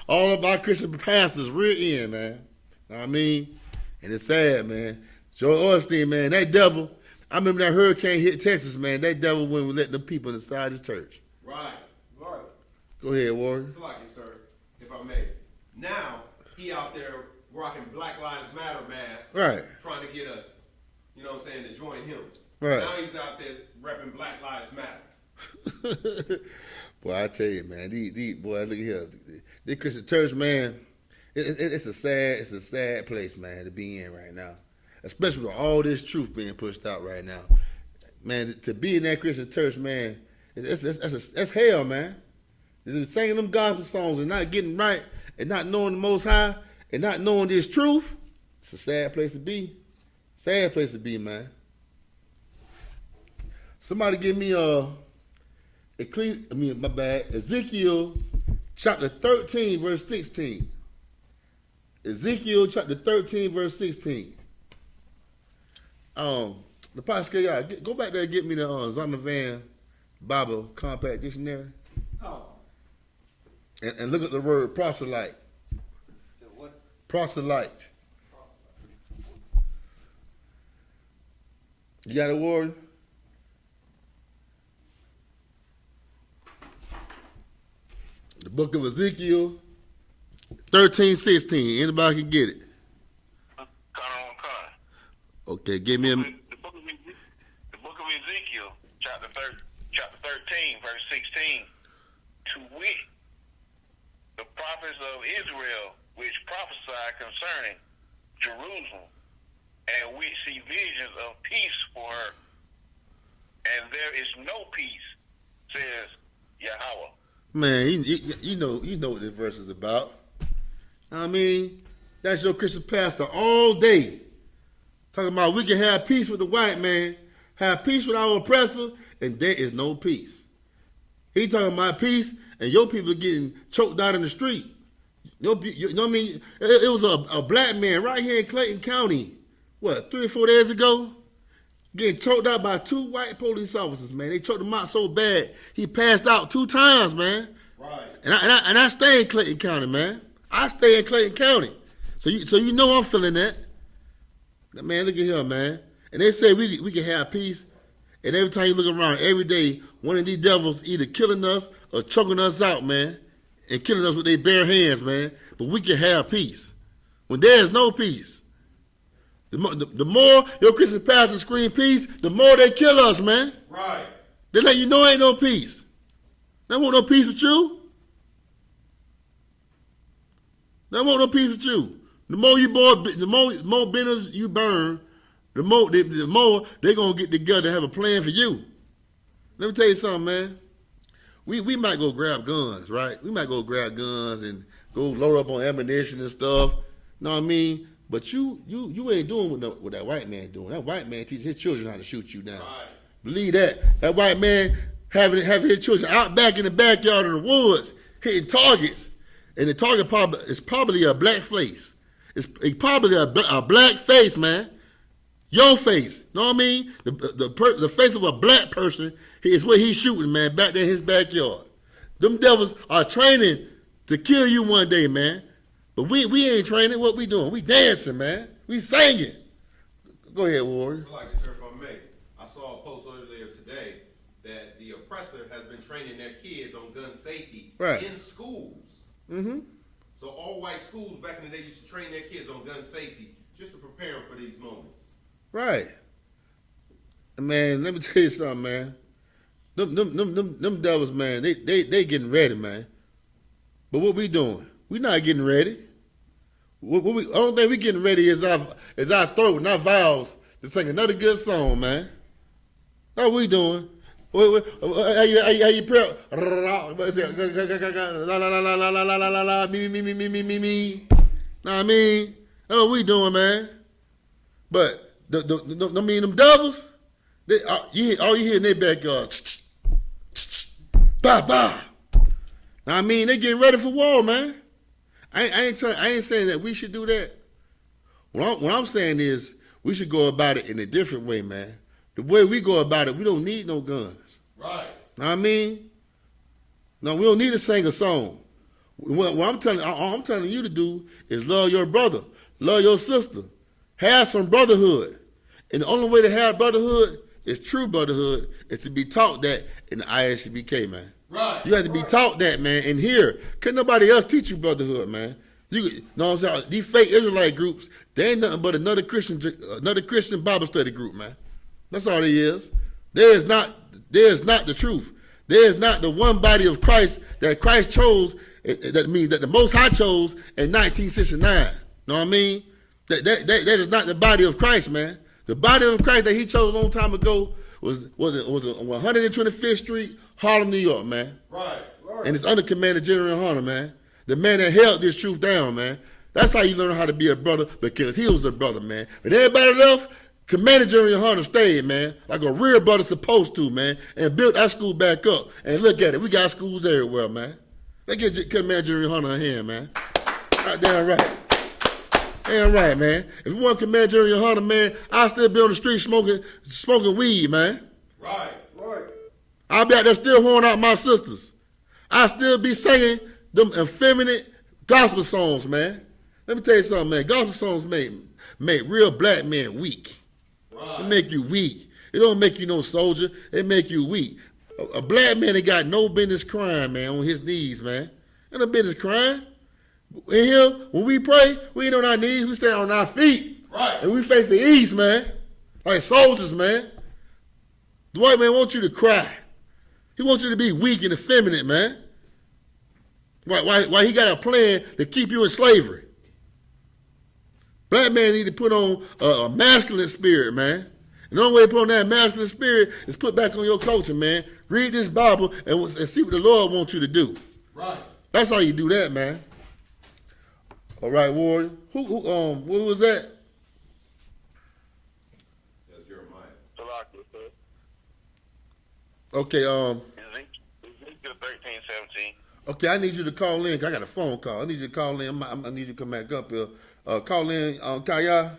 all up our Christian pastors' rear end, man. Know what I mean? And it's sad, man. Joel Osteen, man, that devil. I remember that hurricane hit Texas, man. That devil wouldn't let the people inside his church. Right. Right. Go ahead, Warren. Salagi, sir, if I may. Now he out there rocking Black Lives Matter mask, Right. trying to get us, you know what I'm saying, to join him. Right. Now he's out there repping Black Lives Matter. Boy, I tell you, man, boy, look at here. This Christian church, man, it's a sad place, man, to be in right now. Especially with all this truth being pushed out right now. Man, to be in that Christian church, man, that's hell, man. Singing them gospel songs and not getting right and not knowing the Most High and not knowing this truth, it's a sad place to be. Sad place to be, man. Somebody give me Ezekiel chapter 13, verse 16. Ezekiel chapter 13, verse 16. The pastor, y'all, go back there and get me the Zondervan Bible Compact Dictionary. Oh. And look at the word proselyte. The what? Proselyte. You got a word? The book of Ezekiel 13:16. Anybody can get it. Okay, give me a... The book of Ezekiel, chapter 13, verse 16. To wit, the prophets of Israel, which prophesy concerning Jerusalem, and which see visions of peace for her, and there is no peace, says Yahweh. Man, you know what this verse is about. I mean, that's your Christian pastor all day. Talking about we can have peace with the white man, have peace with our oppressor, and there is no peace. He talking about peace, and your people are getting choked out in the street. You know what I mean? It was a black man right here in Clayton County, 3 or 4 days ago, getting choked out by 2 white police officers, man. They choked him out so bad, he passed out 2 times, man. Right. And I stay in Clayton County, man. I stay in Clayton County. So you know I'm feeling that. Man, look at here, man. And they say we can have peace. And every time you look around, every day, one of these devils either killing us or choking us out, man. And killing us with their bare hands, man. But we can have peace. When there is no peace. The more your Christian pastors scream peace, the more they kill us, man. Right. They let you know ain't no peace. They want no peace with you. They want no peace with you. The more banners you burn, the more they're gonna get together and have a plan for you. Let me tell you something, man. We might go grab guns, right? We might go grab guns and go load up on ammunition and stuff. Know what I mean? But you ain't doing what that white man doing. That white man teaches his children how to shoot you down. Right. Believe that. That white man having his children out back in the backyard in the woods hitting targets, and the target is probably a black face. It's probably a black face, man. Your face. Know what I mean? The face of a black person is what he's shooting, man, back there in his backyard. Them devils are training to kill you one day, man. But we ain't training. What we doing? We dancing, man. We singing. Go ahead, Warrior. Like, sir, if I may, I saw a post earlier today that the oppressor has been training their kids on gun safety in schools. Mm-hmm. So all white schools back in the day used to train their kids on gun safety just to prepare them for these moments. Right. Man, let me tell you something, man. Them devils, man, they getting ready, man. But what we doing? We not getting ready. Only thing we getting ready is our throat and our vows to sing another good song, man. That's what we doing. How you prep? La la la la la la la la la me. Know what I mean? That's what we doing, man. But them devils, all you hear in their backyard, bah bah. Now I mean, they getting ready for war, man. I ain't saying that we should do that. What I'm saying is we should go about it in a different way, man. The way we go about it, we don't need no guns. Right. Know what I mean? No, we don't need to sing a song. What all I'm telling you to do is love your brother, love your sister, have some brotherhood. And the only way to have brotherhood is true brotherhood is to be taught that in the I.S.U.P.K, man. Right. You have to be taught that, man. And here, can't nobody else teach you brotherhood, man. You know what I'm saying? These fake Israelite groups, they ain't nothing but another Christian Bible study group, man. That's all it is. There is not the truth. There is not the one body of Christ that Christ chose. That means that the Most High chose in 1969. Know what I mean? That is not the body of Christ, man. The body of Christ that He chose a long time ago was on 125th Street, Harlem, New York, man. Right. And it's under Commander General Yahanna, man. The man that held this truth down, man. That's how you learn how to be a brother, because he was a brother, man. But everybody left, Commander General Yahanna stayed, man, like a real brother supposed to, man, and built our school back up. And look at it, we got schools everywhere, man. Let's get Commander General Yahanna a hand, man. Damn right. Damn right, man. If you want Commander General Yahanna, man, I'll still be on the street smoking weed, man. Right. I'll be out there still horning out my sisters. I'll still be singing them effeminate gospel songs, man. Let me tell you something, man. Gospel songs make real black men weak. Right. It make you weak. It don't make you no soldier. It make you weak. A black man ain't got no business crying, man, on his knees, man. Ain't no business crying. In here, when we pray, we ain't on our knees. We stand on our feet. Right. And we face the east, man. Like soldiers, man. The white man wants you to cry. He wants you to be weak and effeminate, man. Why he got a plan to keep you in slavery? Black man need to put on a masculine spirit, man. And the only way to put on that masculine spirit is put back on your culture, man. Read this Bible and see what the Lord wants you to do. Right. That's how you do that, man. All right, Warrior. What was that? That's Jeremiah. Salakia, sir. Okay, Ezekiel 13:17. Okay, I need you to call in. I got a phone call. I need you to call in. I need you to come back up here. Call in, Kaya.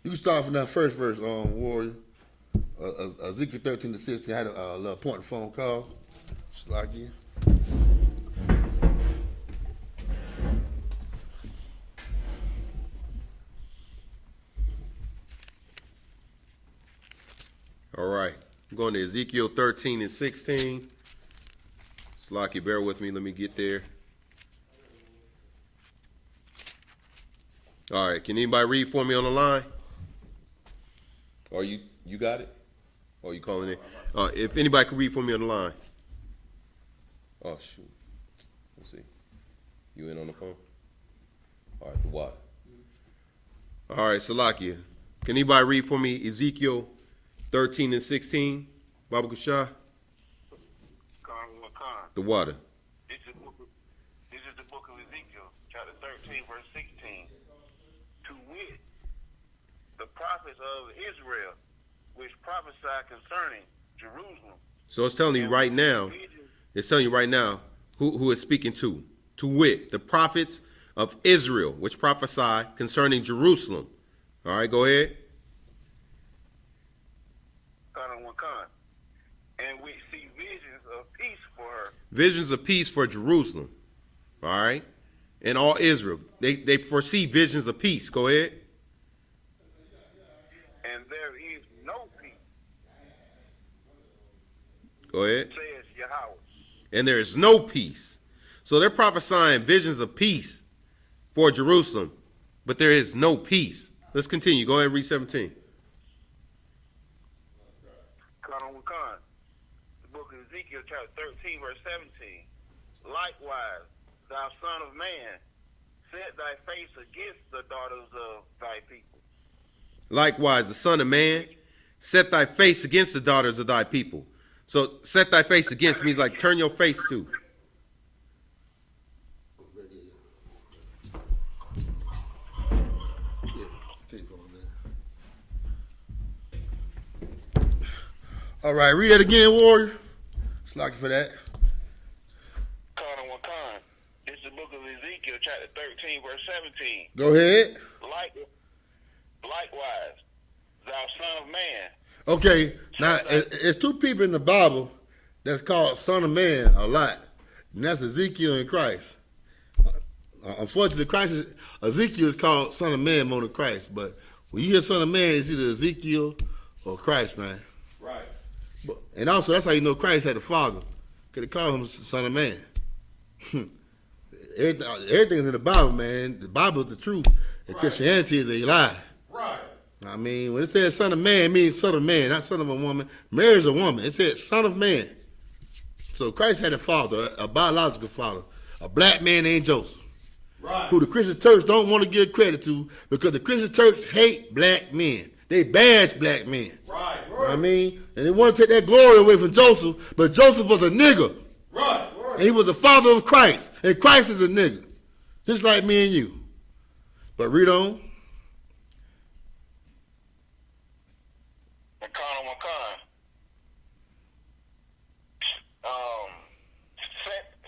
You can start from that first verse, Warrior. Ezekiel 13:16. I had a little important phone call. Slacky. All right. I'm going to Ezekiel 13:16. Slocky, bear with me. Let me get there. All right. Can anybody read for me on the line? Or you got it? Or you calling in? If anybody could read for me on the line. Oh, shoot. Let's see. You in on the phone? All right. The what? All right. Salakia. Can anybody read for me Ezekiel 13:16? Baba Kushah? The water. This is This is the book of Ezekiel, chapter 13, verse 16. To wit, the prophets of Israel, which prophesy concerning Jerusalem. So it's telling you right now. It's telling you right now who is speaking to. To wit, the prophets of Israel, which prophesy concerning Jerusalem. All right, go ahead. And we see visions of peace for her. Visions of peace for Jerusalem. All right. And all Israel. They foresee visions of peace. Go ahead. And there is no peace. Go ahead. Says Yahweh. And there is no peace. So they're prophesying visions of peace for Jerusalem, but there is no peace. Let's continue. Go ahead and read 17. The book of Ezekiel, chapter 13, verse 17. Likewise, thou son of man, set thy face against the daughters of thy people. Likewise, the son of man, set thy face against the daughters of thy people. So set thy face against means like turn your face to. All right, read that again, Warrior. Slack for that. This is the book of Ezekiel, chapter 13, verse 17. Go ahead. Likewise, thou son of man. Okay, now it's two people in the Bible that's called Son of Man a lot, and that's Ezekiel and Christ. Unfortunately, Ezekiel is called Son of Man more than Christ, but when you hear Son of Man, it's either Ezekiel or Christ, man. Right. And also, that's how you know Christ had a father, because they call him Son of Man. Everything's in the Bible, man. The Bible is the truth, and Christianity is a lie. Right. I mean, when it says son of man, it means son of man, not son of a woman. Mary is a woman. It says son of man. So Christ had a father, a biological father, a black man named Joseph, Right. who the Christian church don't want to give credit to because the Christian church hate black men. They bash black men. Right. You know what I mean? And they want to take that glory away from Joseph, but Joseph was a nigger. Right. And he was the father of Christ. And Christ is a nigger. Just like me and you. But read on.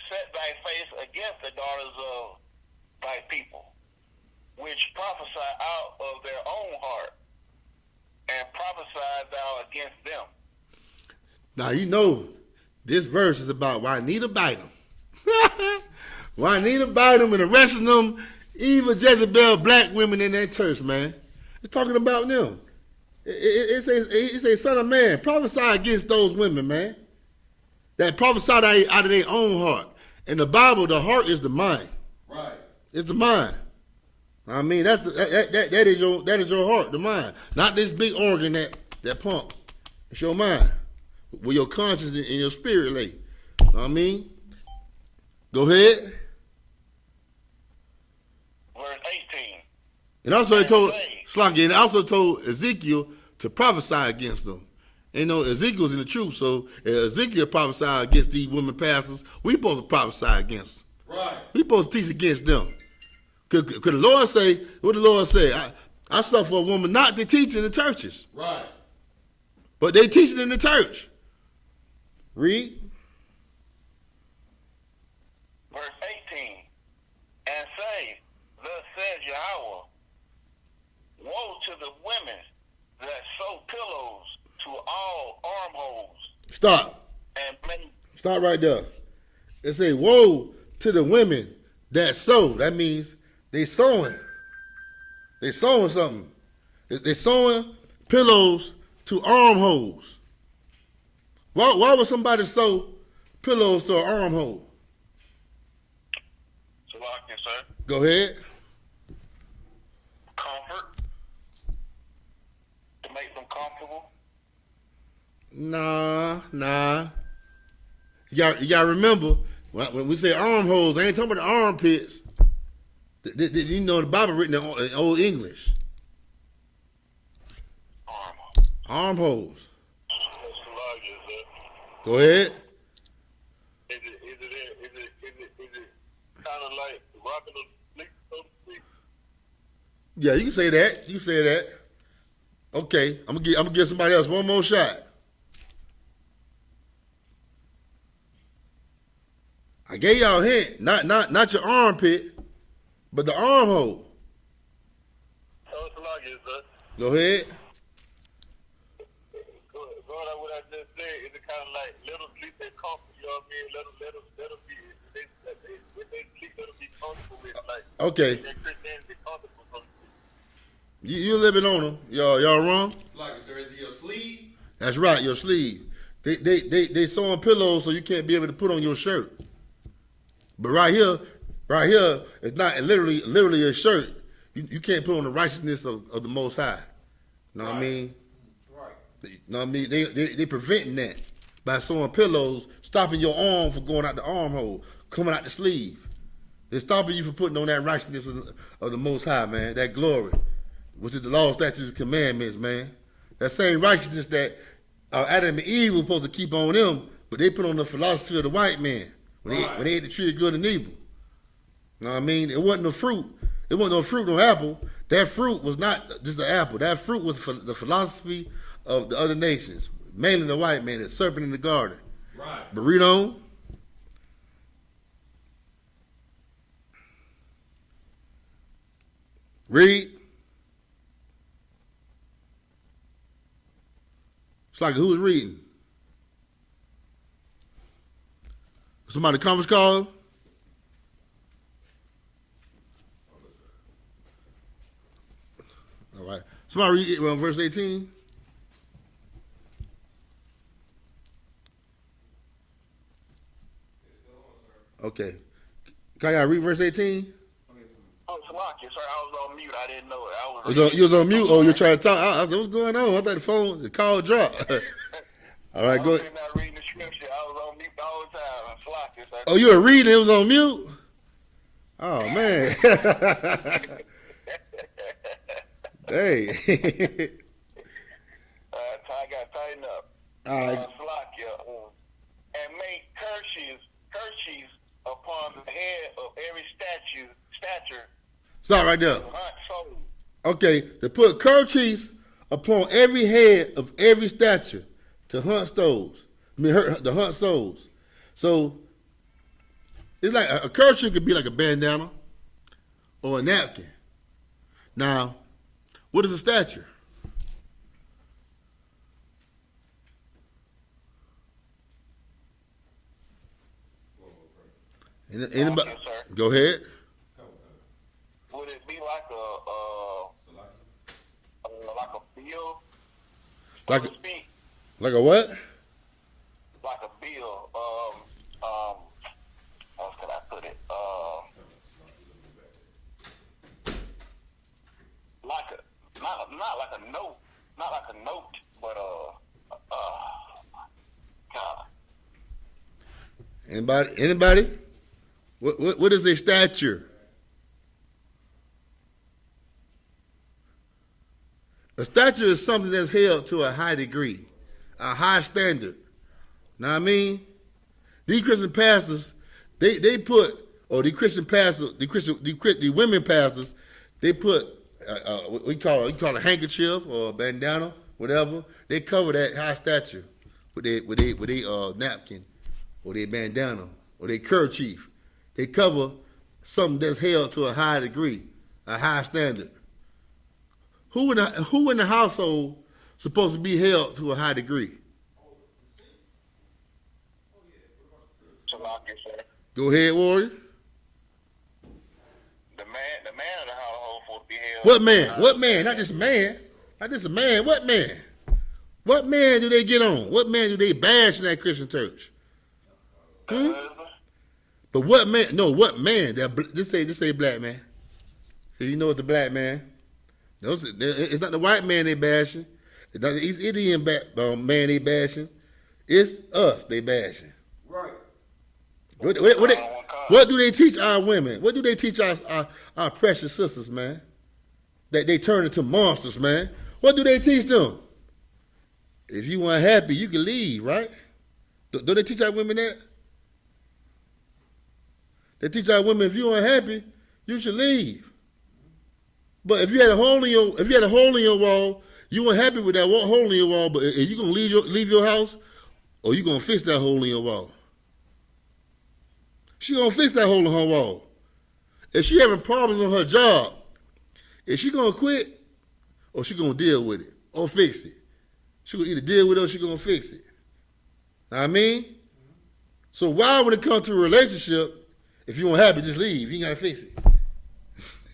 Set thy face against the daughters of thy people, which prophesy out of their own heart, and prophesy thou against them. Now, you know, this verse is about Juanita Bynum. Juanita Bynum and the rest of them evil Jezebel black women in that church, man. It's talking about them. It says, son of man, prophesy against those women, man. That prophesy out of their own heart. In the Bible, the heart is the mind. Right. It's the mind. I mean, that is your heart, the mind. Not this big organ that pump. It's your mind. Where your conscience and your spirit lay. Know what I mean? Go ahead. Verse 18. And also it told Slaki, and also told Ezekiel to prophesy against them. You know, Ezekiel's in the truth, so Ezekiel prophesy against these women pastors. We supposed to prophesy against them. Right. We supposed to teach against them. Could the Lord say, what the Lord say? I suffer for a woman not to teach in the churches. Right. But they teach it in the church. Read. Verse 18. And say, thus says Yahweh, woe to the women that sew pillows to all armholes. Stop. And make. Stop right there. It say, woe to the women that sew. That means they sewing. They sewing something. They sewing pillows to armholes. Why would somebody sew pillows to an armhole? So like this, sir. Go ahead. Comfort. To make them comfortable. Nah. Y'all remember when we say armholes, I ain't talking about the armpits. You know the Bible written in Old English. Armholes. Go ahead. Is it kind stopping them sleep, so to speak. Yeah, you can say that. You can say that. Okay, I'm gonna give somebody else one more shot. I gave y'all a hint. Not your armpit, but the armhole. So it's like it, sir. Go ahead. Going on what I just said, is it kind of like let them sleep their comfort, you know what I mean? Let them be, they sleep, let them be comfortable with, like, Okay. their Christianity comfortable, so to speak. You a little bit on them. Y'all wrong? It's like, sir, is it your sleeve? That's right, your sleeve. They sewing pillows so you can't be able to put on your shirt. But right here, it's not literally a shirt. You can't put on the righteousness of the Most High. You know what I mean? Right. You know what I mean? They preventing that by sewing pillows, stopping your arm from going out the armhole, coming out the sleeve. They're stopping you from putting on that righteousness of the Most High, man, that glory, which is the law, statutes, and commandments, man. That same righteousness that Adam and Eve were supposed to keep on them, but they put on the philosophy of the white man when they ate the tree of good and evil. You know what I mean? It wasn't no fruit. It wasn't no fruit, no apple. That fruit was not just the apple. That fruit was for the philosophy of the other nations, mainly the white man, the serpent in the garden. Right. But read on. Read. It's like who's reading? Somebody conference call? All right. Somebody read verse 18. Okay. Can y'all read verse 18? Oh, Salaki, sir, I was on mute. I didn't know it. You was on mute? Oh, you're trying to talk? I said, what's going on? I thought the call dropped. All right, go ahead. I was not reading the scripture. I was on mute the whole time. Salaki, sir. Oh, you were reading? It was on mute? Oh, man. Hey. I got to tighten up. All right. Salakia, and make kerchiefs upon the head of every stature. Stop right there. Hunt souls. Okay, to put kerchiefs upon every head of every stature to hunt souls. To hunt souls. So it's like a kerchief could be like a bandana or a napkin. Now, what is a stature? Anybody? Yes, sir. Go ahead. Would it be like a bill, so Like to speak? like a what? Like a bill. How can I put it? Not like a note, but God. Anybody? What is a stature? A stature is something that's held to a high degree, a high standard. Know what I mean? These Christian pastors, they put, or the Christian pastors, the women pastors, they put we call a handkerchief or a bandana, whatever. They cover that high stature with their napkin or their bandana or their kerchief. They cover something that's held to a high degree, a high standard. Who in the household supposed to be held to a high degree? Salaki, sir. Go ahead, warrior. The man of the household for to be held. What man? What man? Not just a man. Not just a man. What man? What man do they get on? What man do they bash in that Christian church? But what man? No, what man? Just say black man. So you know it's the black man. It's not the white man they bashing. It's not the East Indian man they bashing. It's us they bashing. Right. What do they teach our women? What do they teach our precious sisters, man? That they turn into monsters, man. What do they teach them? If you weren't happy, you can leave, right? Don't they teach our women that? They teach our women if you weren't happy, you should leave. But if you had a hole in your wall, you weren't happy with that hole in your wall. But are you gonna leave your house, or you gonna fix that hole in your wall? She gonna fix that hole in her wall. If she having problems on her job, is she gonna quit, or she gonna deal with it or fix it? She gonna either deal with it or she gonna fix it. Know what I mean? So why, when it comes to a relationship, if you weren't happy, just leave. You ain't gotta fix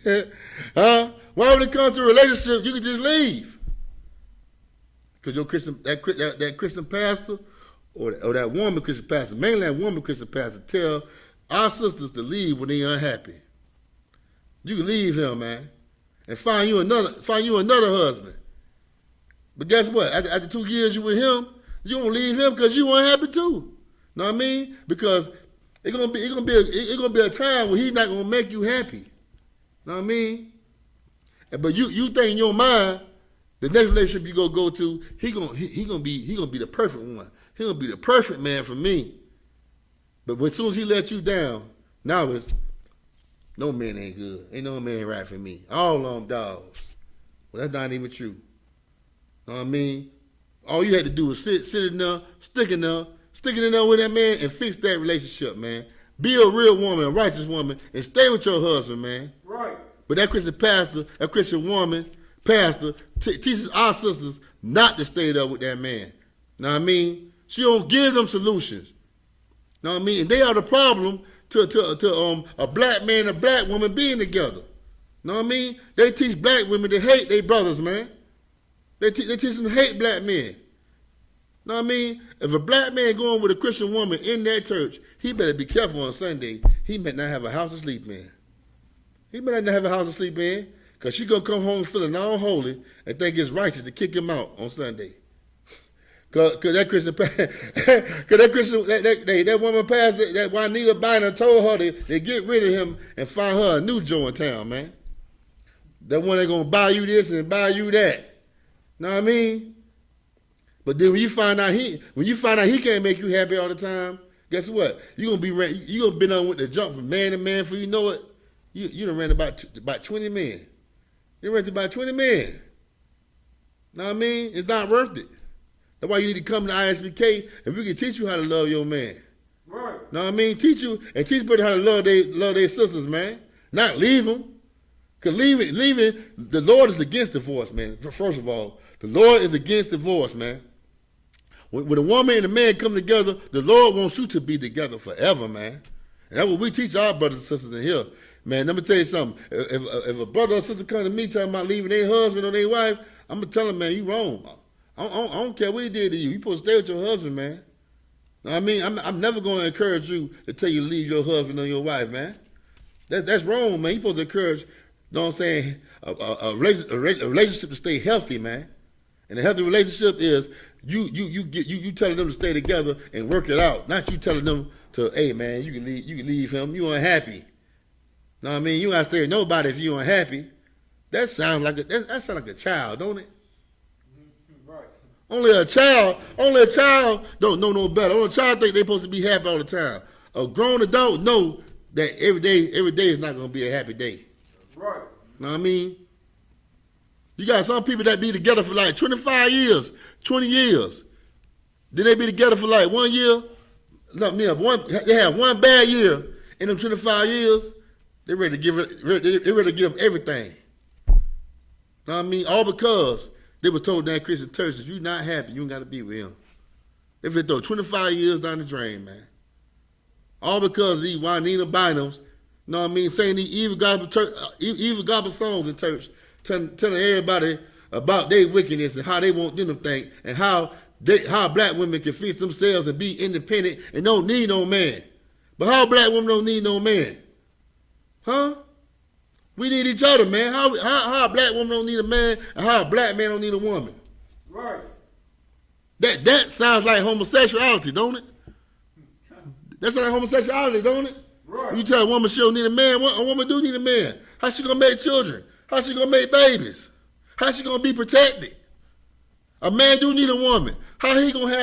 it. Huh? Why, when it comes to a relationship, you can just leave? Because your that Christian pastor or that woman Christian pastor, mainly that woman Christian pastor, tell our sisters to leave when they unhappy. You can leave him, man, and find you another husband. But guess what? After 2 years you with him, you don't leave him because you unhappy too. Know what I mean? Because it's gonna be a time where he's not gonna make you happy. Know what I mean? But you think in your mind, the next relationship you gonna go to, he gonna be the perfect one. He gonna be the perfect man for me. But as soon as he let you down, now it's no man ain't good. Ain't no man right for me. All of them dogs. Well, that's not even true. Know what I mean? All you had to do was sit in there, stick in there with that man and fix that relationship, man. Be a real woman, a righteous woman, and stay with your husband, man. Right. But that Christian pastor, that Christian woman, pastor, teaches our sisters not to stay there with that man. Know what I mean? She don't give them solutions. Know what I mean? And they are the problem to a black man and a black woman being together. Know what I mean? They teach black women to hate their brothers, man. They teach them to hate black men. Know what I mean? If a black man going with a Christian woman in that church, he better be careful on Sunday. He may not have a house to sleep in. He may not have a house to sleep in, because she going to come home feeling all holy and think it's righteous to kick him out on Sunday. Because that woman pastor, that Juanita Bynum told her to get rid of him and find her a new Joe in town, man. That one that going to buy you this and buy you that. Know what I mean? But then when you find out he can't make you happy all the time, guess what? You gonna be on with the jump from man to man. For you know it, you done ran about 20 men. You ran about 20 men. Know what I mean? It's not worth it. That's why you need to come to I.S.U.P.K. and we can teach you how to love your man. Right. Know what I mean? Teach people how to love their sisters, man. Not leave them. Because leaving, the Lord is against divorce, man. First of all, the Lord is against divorce, man. When a woman and a man come together, the Lord wants you to be together forever, man. And that's what we teach our brothers and sisters in here. Man, let me tell you something. If a brother or sister come to me talking about leaving their husband or their wife, I'm going to tell them, man, you wrong. I don't care what he did to you. You supposed to stay with your husband, man. Know what I mean? I'm never going to encourage you to tell you to leave your husband or your wife, man. That's wrong, man. You supposed to encourage, you know what I'm saying, a relationship to stay healthy, man. And a healthy relationship is you telling them to stay together and work it out. Not you telling them to, hey man, you can leave him. You unhappy. Know what I mean? You gotta stay with nobody if you unhappy. That sounds like a child, don't it? Right. Only a child don't know no better. Only a child think they supposed to be happy all the time. A grown adult know that every day is not gonna be a happy day. Right. Know what I mean? You got some people that be together for like 25 years, 20 years. Then they be together for like 1 year. They have one bad year in them 25 years. They ready to give them everything. Know what I mean? All because they were told in that Christian church, if you're not happy, you ain't got to be with him. They finna throw 25 years down the drain, man. All because of these Juanita Bynums, know what I mean, saying these evil gospel songs in church, telling everybody about their wickedness and how they want them to think and how black women can fix themselves and be independent and don't need no man. But how black women don't need no man? Huh? We need each other, man. How a black woman don't need a man and how a black man don't need a woman? Right. That sounds like homosexuality, don't it? That sounds like homosexuality, don't it? Right. You tell a woman she don't need a man, a woman do need a man. How she gonna make children? How she gonna make babies? How she gonna be protected? A man do need a woman. How he gonna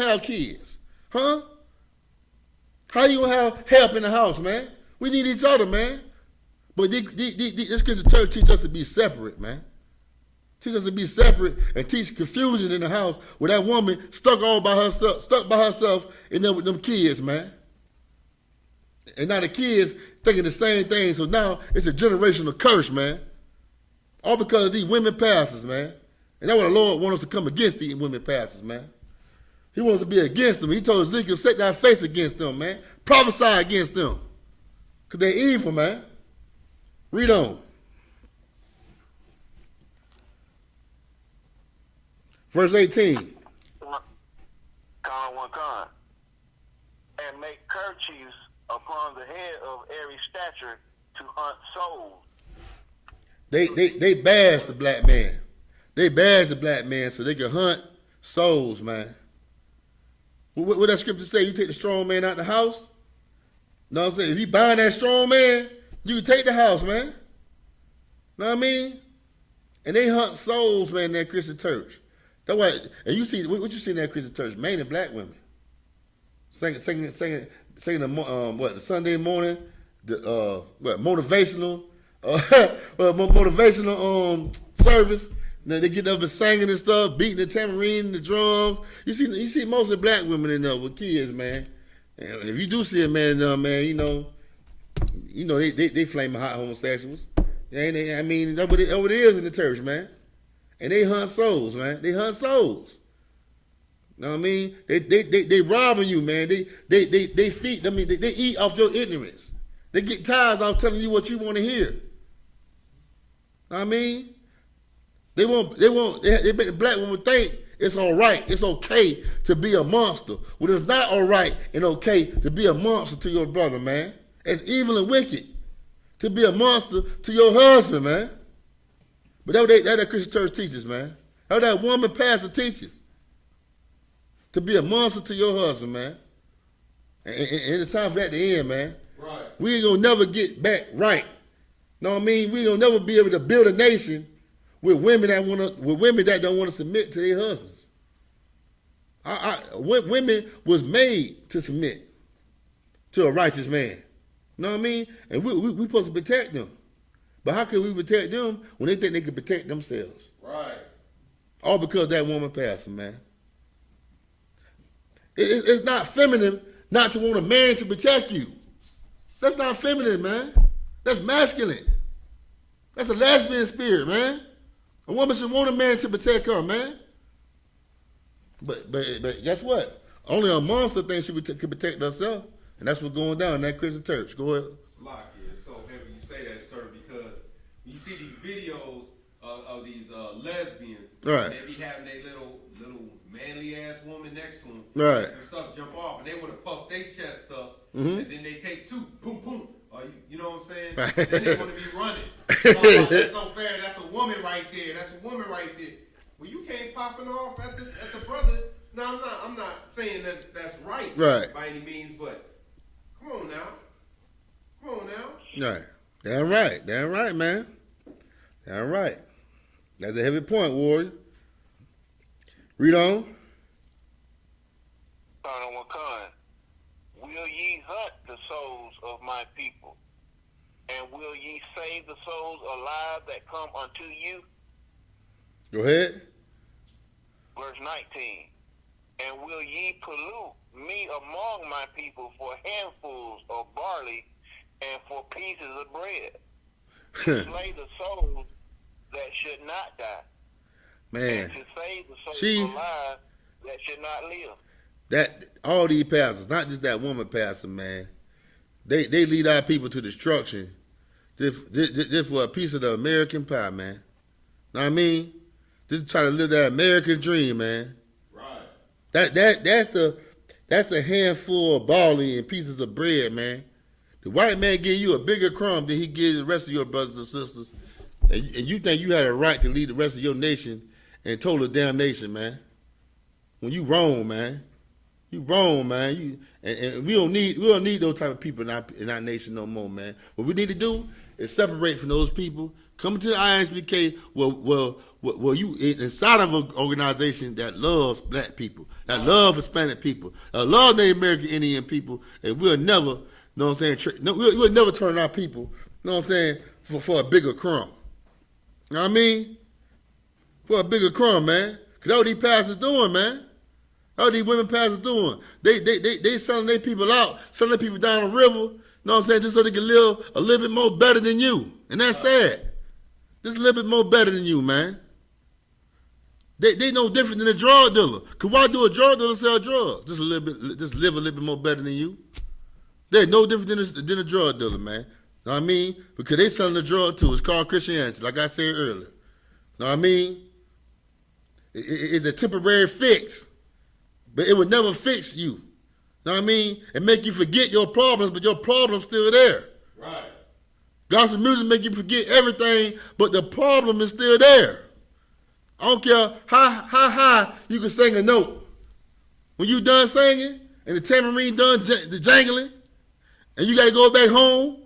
have kids? Huh? How you gonna have help in the house, man? We need each other, man. But this Christian church teach us to be separate, man. Teach us to be separate and teach confusion in the house with that woman stuck by herself and then with them kids, man. And now the kids thinking the same thing, so now it's a generational curse, man. All because of these women pastors, man. And that's what the Lord wants us to come against these women pastors, man. He wants to be against them. He told Ezekiel, set thy face against them, man. Prophesy against them. Because they're evil, man. Read on. Verse 18. And make kerchiefs upon the head of every stature to hunt souls. They bash the black man. They bash the black man so they can hunt souls, man. What that scripture say? You take the strong man out the house? Know what I'm saying? If you bind that strong man, you can take the house, man. Know what I mean? And they hunt souls, man, in that Christian church. That's why, and you see, what you see in that Christian church? Mainly black women. Singing the Sunday morning, motivational, motivational service. Now they get up and singing and stuff, beating the tambourine and the drums. You see mostly black women in there with kids, man. And if you do see a man in there, man, you know they flaming hot homosexuals. I mean, that's what it is in the church, man. And they hunt souls, man. They hunt souls. Know what I mean? They robbing you, man. They feed. I mean, they eat off your ignorance. They get tired off telling you what you want to hear. Know what I mean? They make the black woman think it's all right, it's okay to be a monster. Well, it's not all right and okay to be a monster to your brother, man. It's evil and wicked to be a monster to your husband, man. But that's what Christian church teaches, man. That's what that woman pastor teaches. To be a monster to your husband, man. And it's time for that to end, man. Right. We ain't gonna never get back right. Know what I mean? We ain't gonna never be able to build a nation with women that don't want to submit to their husbands. Women was made to submit to a righteous man. Know what I mean? And we supposed to protect them. But how can we protect them when they think they can protect themselves? Right. All because that woman passed them, man. It's not feminine not to want a man to protect you. That's not feminine, man. That's masculine. That's a lesbian spirit, man. A woman should want a man to protect her, man. But guess what? Only a monster thinks she can protect herself. And that's what's going down in that Christian church. Go ahead. Slocky, it's so heavy you say that, sir, because you see these videos of these lesbians. Right. They be having their little manly ass woman next to them. Right. Some stuff jump off, and they would have puffed their chest up, Mm-hmm. and then they take two, boom, boom. You know what I'm saying? Right. Then they want to be running. Oh, that's no fair. That's a woman right there. That's a woman right there. Well, you can't pop it off at the brother. No, I'm not saying that that's right. Right. By any means, but come on now. Right. Damn right, man. Damn right. That's a heavy point, Warrior. Read on. Will ye hunt the souls of my people? And will ye save the souls alive that come unto you? Go ahead. Verse 19. And will ye pollute me among my people for handfuls of barley and for pieces of bread? To slay the souls that should not die. Man. And to save the souls alive that should not live. That all these pastors, not just that woman pastor, man, they lead our people to destruction just for a piece of the American pie, man. Know what I mean? Just try to live that American dream, man. Right. That's a handful of barley and pieces of bread, man. The white man give you a bigger crumb than he gives the rest of your brothers and sisters, and you think you had a right to lead the rest of your nation in total damnation, man. When you wrong, man. You wrong, man. And we don't need those type of people in our nation no more, man. What we need to do is separate from those people. Come to the I.S.U.P.K. Well, you inside of an organization that loves black people, that love Hispanic people, that love Native American Indian people, and we'll never, know what I'm saying? We'll never turn our people, know know what I'm saying, for a bigger crumb. You know what I mean? For a bigger crumb, man. Because that's what these pastors doing, man. That's what these women pastors doing. They selling their people out, selling their people down the river, you know what I'm saying, just so they can live a little bit more better than you. And that's sad. Just a little bit more better than you, man. They no different than a drug dealer. Because why do a drug dealer sell drugs? Just live a little bit more better than you. They're no different than a drug dealer, man. Know what I mean? Because they selling the drug too. It's called Christianity, like I said earlier. Know what I mean? It's a temporary fix, but it would never fix you. Know what I mean? It make you forget your problems, but your problem's still there. Right. Gospel music make you forget everything, but the problem is still there. I don't care how high you can sing a note. When you done singing and the tambourine done the jangling, and you got to go back home,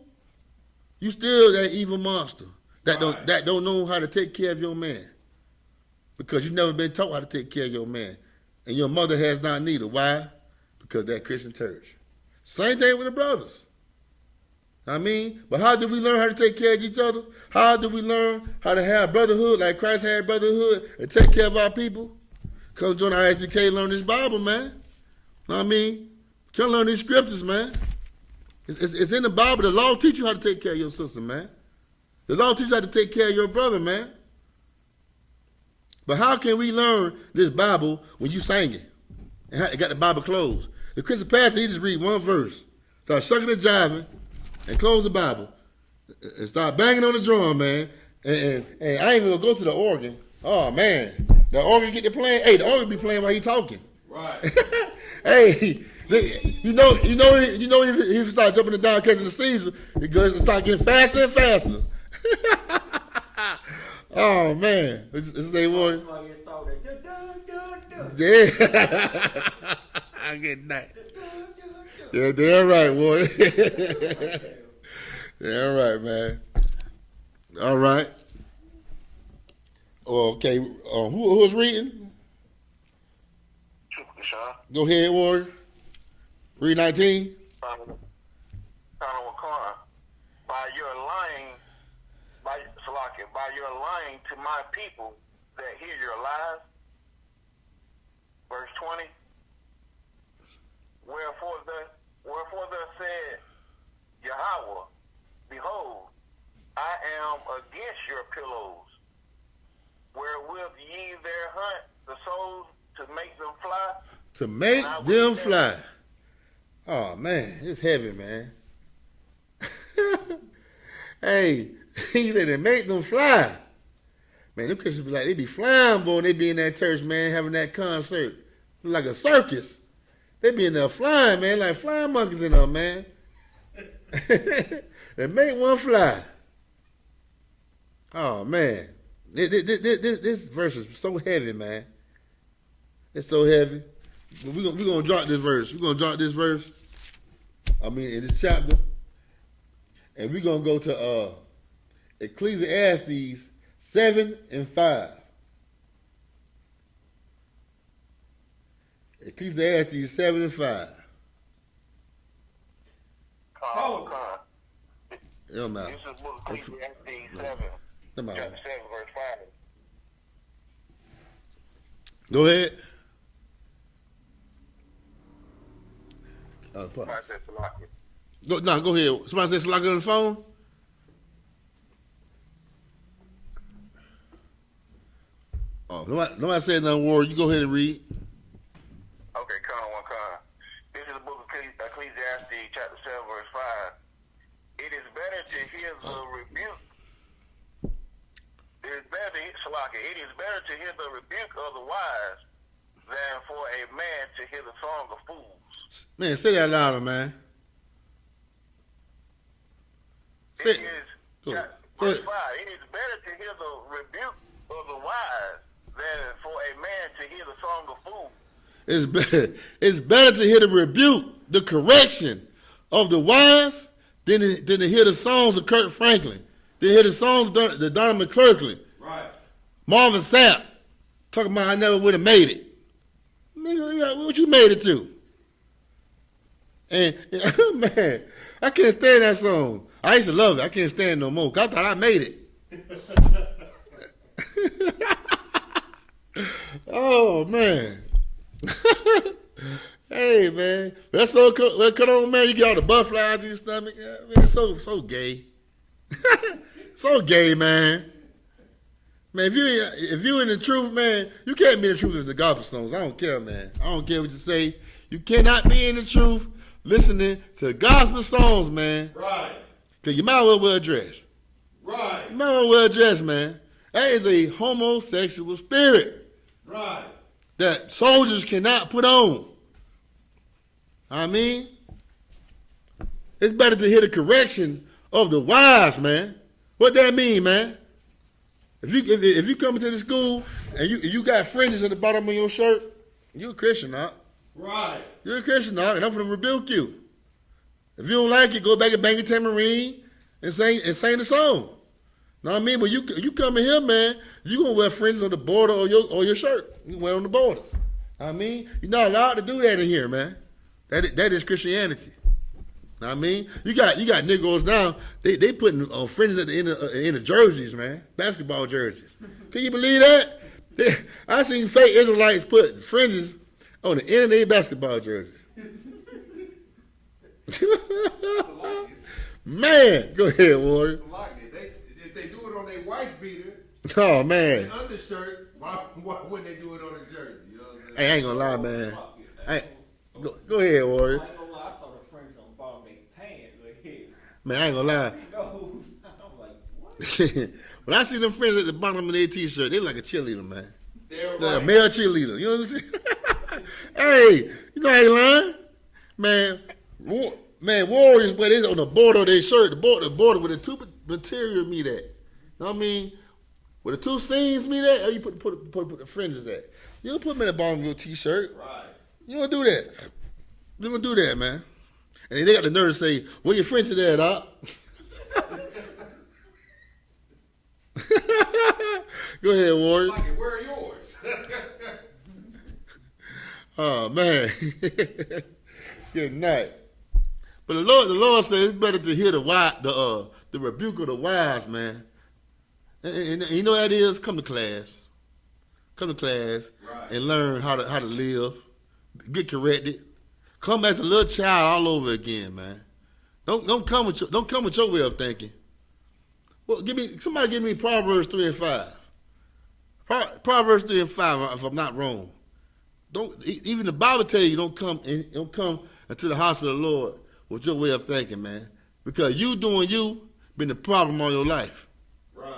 you still that evil monster that don't know how to take care of your man, because you never been taught how to take care of your man, and your mother has not neither. Why? Because that Christian church. Same thing with the brothers. I mean, but how did we learn how to take care of each other? How did we learn how to have brotherhood like Christ had brotherhood and take care of our people? Come join I.S.U.P.K, learn this Bible, man. Know what I mean? Come learn these scriptures, man. It's in the Bible. The law teach you how to take care of your sister, man. The law teach you how to take care of your brother, man. But how can we learn this Bible when you sing it and got the Bible closed? The Christian pastor, he just read one verse, start shucking and jiving, and close the Bible, and start banging on the drum, man. And I ain't even gonna go to the organ. Oh man, the organ get to playing. Hey, the organ be playing while he talking. Right. Hey, you know, he start jumping and down catching the season. He goes and start getting faster and faster. Oh man, this they word. Yeah, I get that. Yeah, they're right, boy. They're right, man. All right. Okay. Who's reading? Go ahead, Warrior. Read 19. By your lying to my people that hear your lies. Verse 20. Wherefore thus said Yahweh, behold, I am against your pillows, wherewith ye there hunt the souls to make them fly. To make them fly. Oh man, it's heavy, man. Hey, he said to make them fly. Man, them Christians be like, they be flying, boy, they be in that church, man, having that concert. Like a circus. They be in there flying, man, like flying monkeys in there, man. They make one fly. Oh, man. This verse is so heavy, man. It's so heavy. We're gonna drop this verse. We're going to drop this verse, in this chapter. And we're going to go to Ecclesiastes 7 and 5. Ecclesiastes 7 and 5. It don't matter. This is book of Ecclesiastes 7, Don't matter. chapter 7, verse 5. Go ahead. Somebody said Salaki. Go ahead. Somebody said Salaki on the phone? Oh, nobody said nothing, Ward. You go ahead and read. Okay, this is the book of Ecclesiastes, chapter 7, verse 5. It is better to hear the rebuke. It is better to hear the rebuke of the wise than for a man to hear the song of fools. Man, say that louder, man. Verse 5. It is better to hear the rebuke of the wise than for a man to hear the song of fools. It's better to hear the rebuke, the correction of the wise than to hear the songs of Kirk Franklin, than to hear the songs of the Donald McClurkin, Right. Marvin Sapp, talking about I never would have made it. Nigga, what you made it to? And man, I can't stand that song. I used to love it. I can't stand no more. 'Cause I thought I made it. Oh man. Hey man, that's so cool. Well, come on, man. You get all the butterflies in your stomach. Yeah, man, so gay. So gay, man. Man, if you in the truth, man, you can't be in the truth with the gospel songs. I don't care, man. I don't care what you say. You cannot be in the truth listening to gospel songs, man. Right. Cause you might as well wear a dress. Right. You might as well wear a dress, man. That is a homosexual spirit Right. that soldiers cannot put on. I mean, it's better to hear the correction of the wise, man. What that mean, man? If you come into the school and you got fringes at the bottom of your shirt, you a Christian, not? Right. You're a Christian, not? And I'm gonna rebuke you. If you don't like it, go back and bang a tambourine and sing the song. Know what I mean? But you come in here, man, you gonna wear fringes on the border or your shirt. You wear on the border. I mean, you're not allowed to do that in here, man. That is Christianity. Know what I mean? You got Negroes now, they putting fringes at the end of jerseys, man. Basketball jerseys. Can you believe that? I seen fake Israelites put fringes on the end of their basketball jerseys. Man, go ahead, Warrior. If they do it on their wife beater, Oh man. and undershirt, why wouldn't they do it on a jersey? You know what I'm saying? Hey, I ain't gonna lie, man. Hey, go ahead, Warrior. I ain't gonna lie, I saw the fringe on the bottom of their pants right here. Man, I ain't gonna lie. Nose. I'm like, what? When I see them friends at the bottom of their t-shirt, they like a cheerleader, man. They're Like a right. male cheerleader. You know what I'm saying? Hey, you know I ain't lying. Man, Warriors, but it's on the border of their shirt, the border with the two material meet at. You know what I mean? Where the two seams meet at, or you put the fringes at. You don't put them at the bottom of your t-shirt. Right. You don't do that. You don't do that, man. And then they got the nerve to say, where your fringes at, Doc? Go ahead, Warrior. Like it, where are yours? Oh man, good night. But the Lord said it's better to hear the rebuke of the wise, man. And you know what that is? Come to class, Right. and learn how to live. Get corrected. Come as a little child all over again, man. Don't come with your way of thinking. Well, somebody give me Proverbs 3 and 5. Proverbs 3 and 5, if I'm not wrong. Even the Bible tells you don't come into the house of the Lord with your way of thinking, man. Because you doing you been the problem all your life. Right.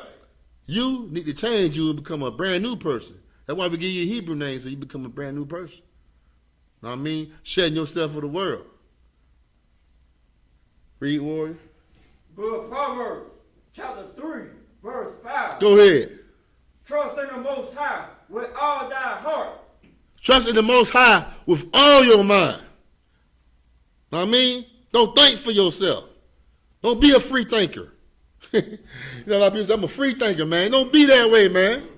You need to change you and become a brand new person. That's why we give you a Hebrew name, so you become a brand new person. Know what I mean? Shedding yourself for the world. Read, Warrior. But Proverbs chapter 3, verse 5. Go ahead. Trust in the Most High with all thy heart. Trust in the Most High with all your mind. Know what I mean? Don't think for yourself. Don't be a free thinker. You know, a lot of people say, I'm a free thinker, man. Don't be that way, man.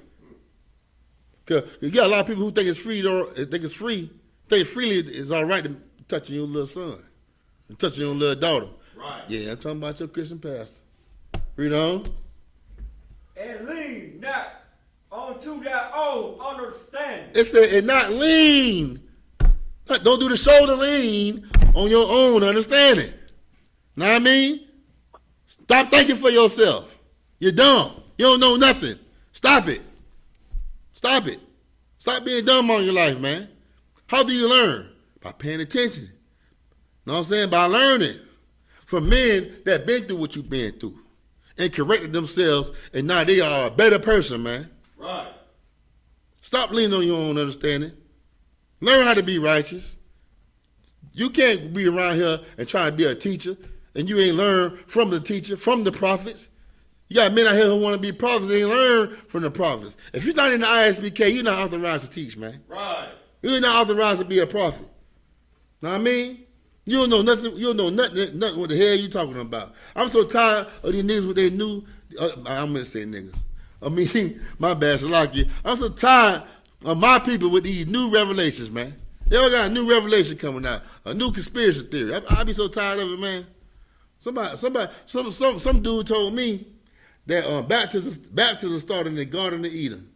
Because you got a lot of people who think it's free, think freely is all right to touching your little son, and touching your little daughter. Right. Yeah, I'm talking about your Christian pastor. Read on. And lean not unto thy own understanding. It said, and not lean. Don't do the shoulder lean on your own understanding. Know what I mean? Stop thinking for yourself. You're dumb. You don't know nothing. Stop it. Stop it. Stop being dumb on your life, man. How do you learn? By paying attention. Know what I'm saying? By learning from men that been through what you've been through and corrected themselves, and now they are a better person, man. Right. Stop leaning on your own understanding. Learn how to be righteous. You can't be around here and try to be a teacher, and you ain't learned from the teacher, from the prophets. You got men out here who want to be prophets, they ain't learn from the prophets. If you're not in the I.S.U.P.K, you're not authorized to teach, man. Right. You're not authorized to be a prophet. Know what I mean? You don't know nothing. You don't know nothing what the hell you talking about. I'm so tired of these niggas with their new. I'm gonna say niggas. I mean, my bad, Shalaki. I'm so tired of my people with these new revelations, man. They all got a new revelation coming out, a new conspiracy theory. I be so tired of it, man. Some dude told me that baptism started in the Garden of Eden.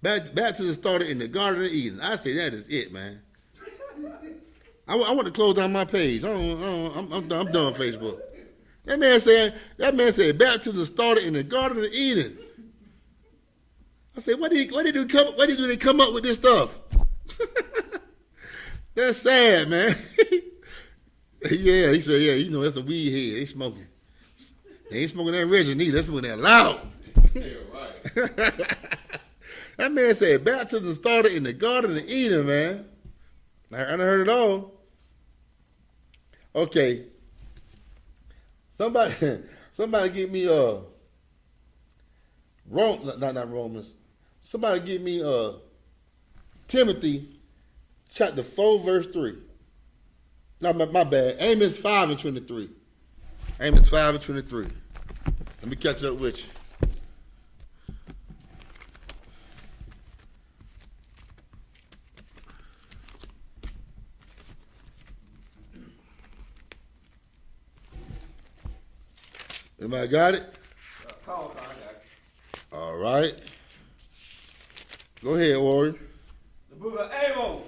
Baptism started in the Garden of Eden. I say that is it, man. I want to close down my page. I'm done with Facebook. That man said baptism started in the Garden of Eden. I said, why did they come up with this stuff? That's sad, man. Yeah, he said, yeah, you know, that's a weed head. They smoking. They ain't smoking that Reggie neither. They smoking that loud. Yeah, right. That man said baptism started in the Garden of Eden, man. I done heard it all. Okay. Somebody give me not Romans. Somebody give me Timothy chapter 4 verse 3. No, my bad. Amos 5 and 23. Amos 5 and 23. Let me catch up with you. Everybody got it? All right. Go ahead, Warren. The book of Amos,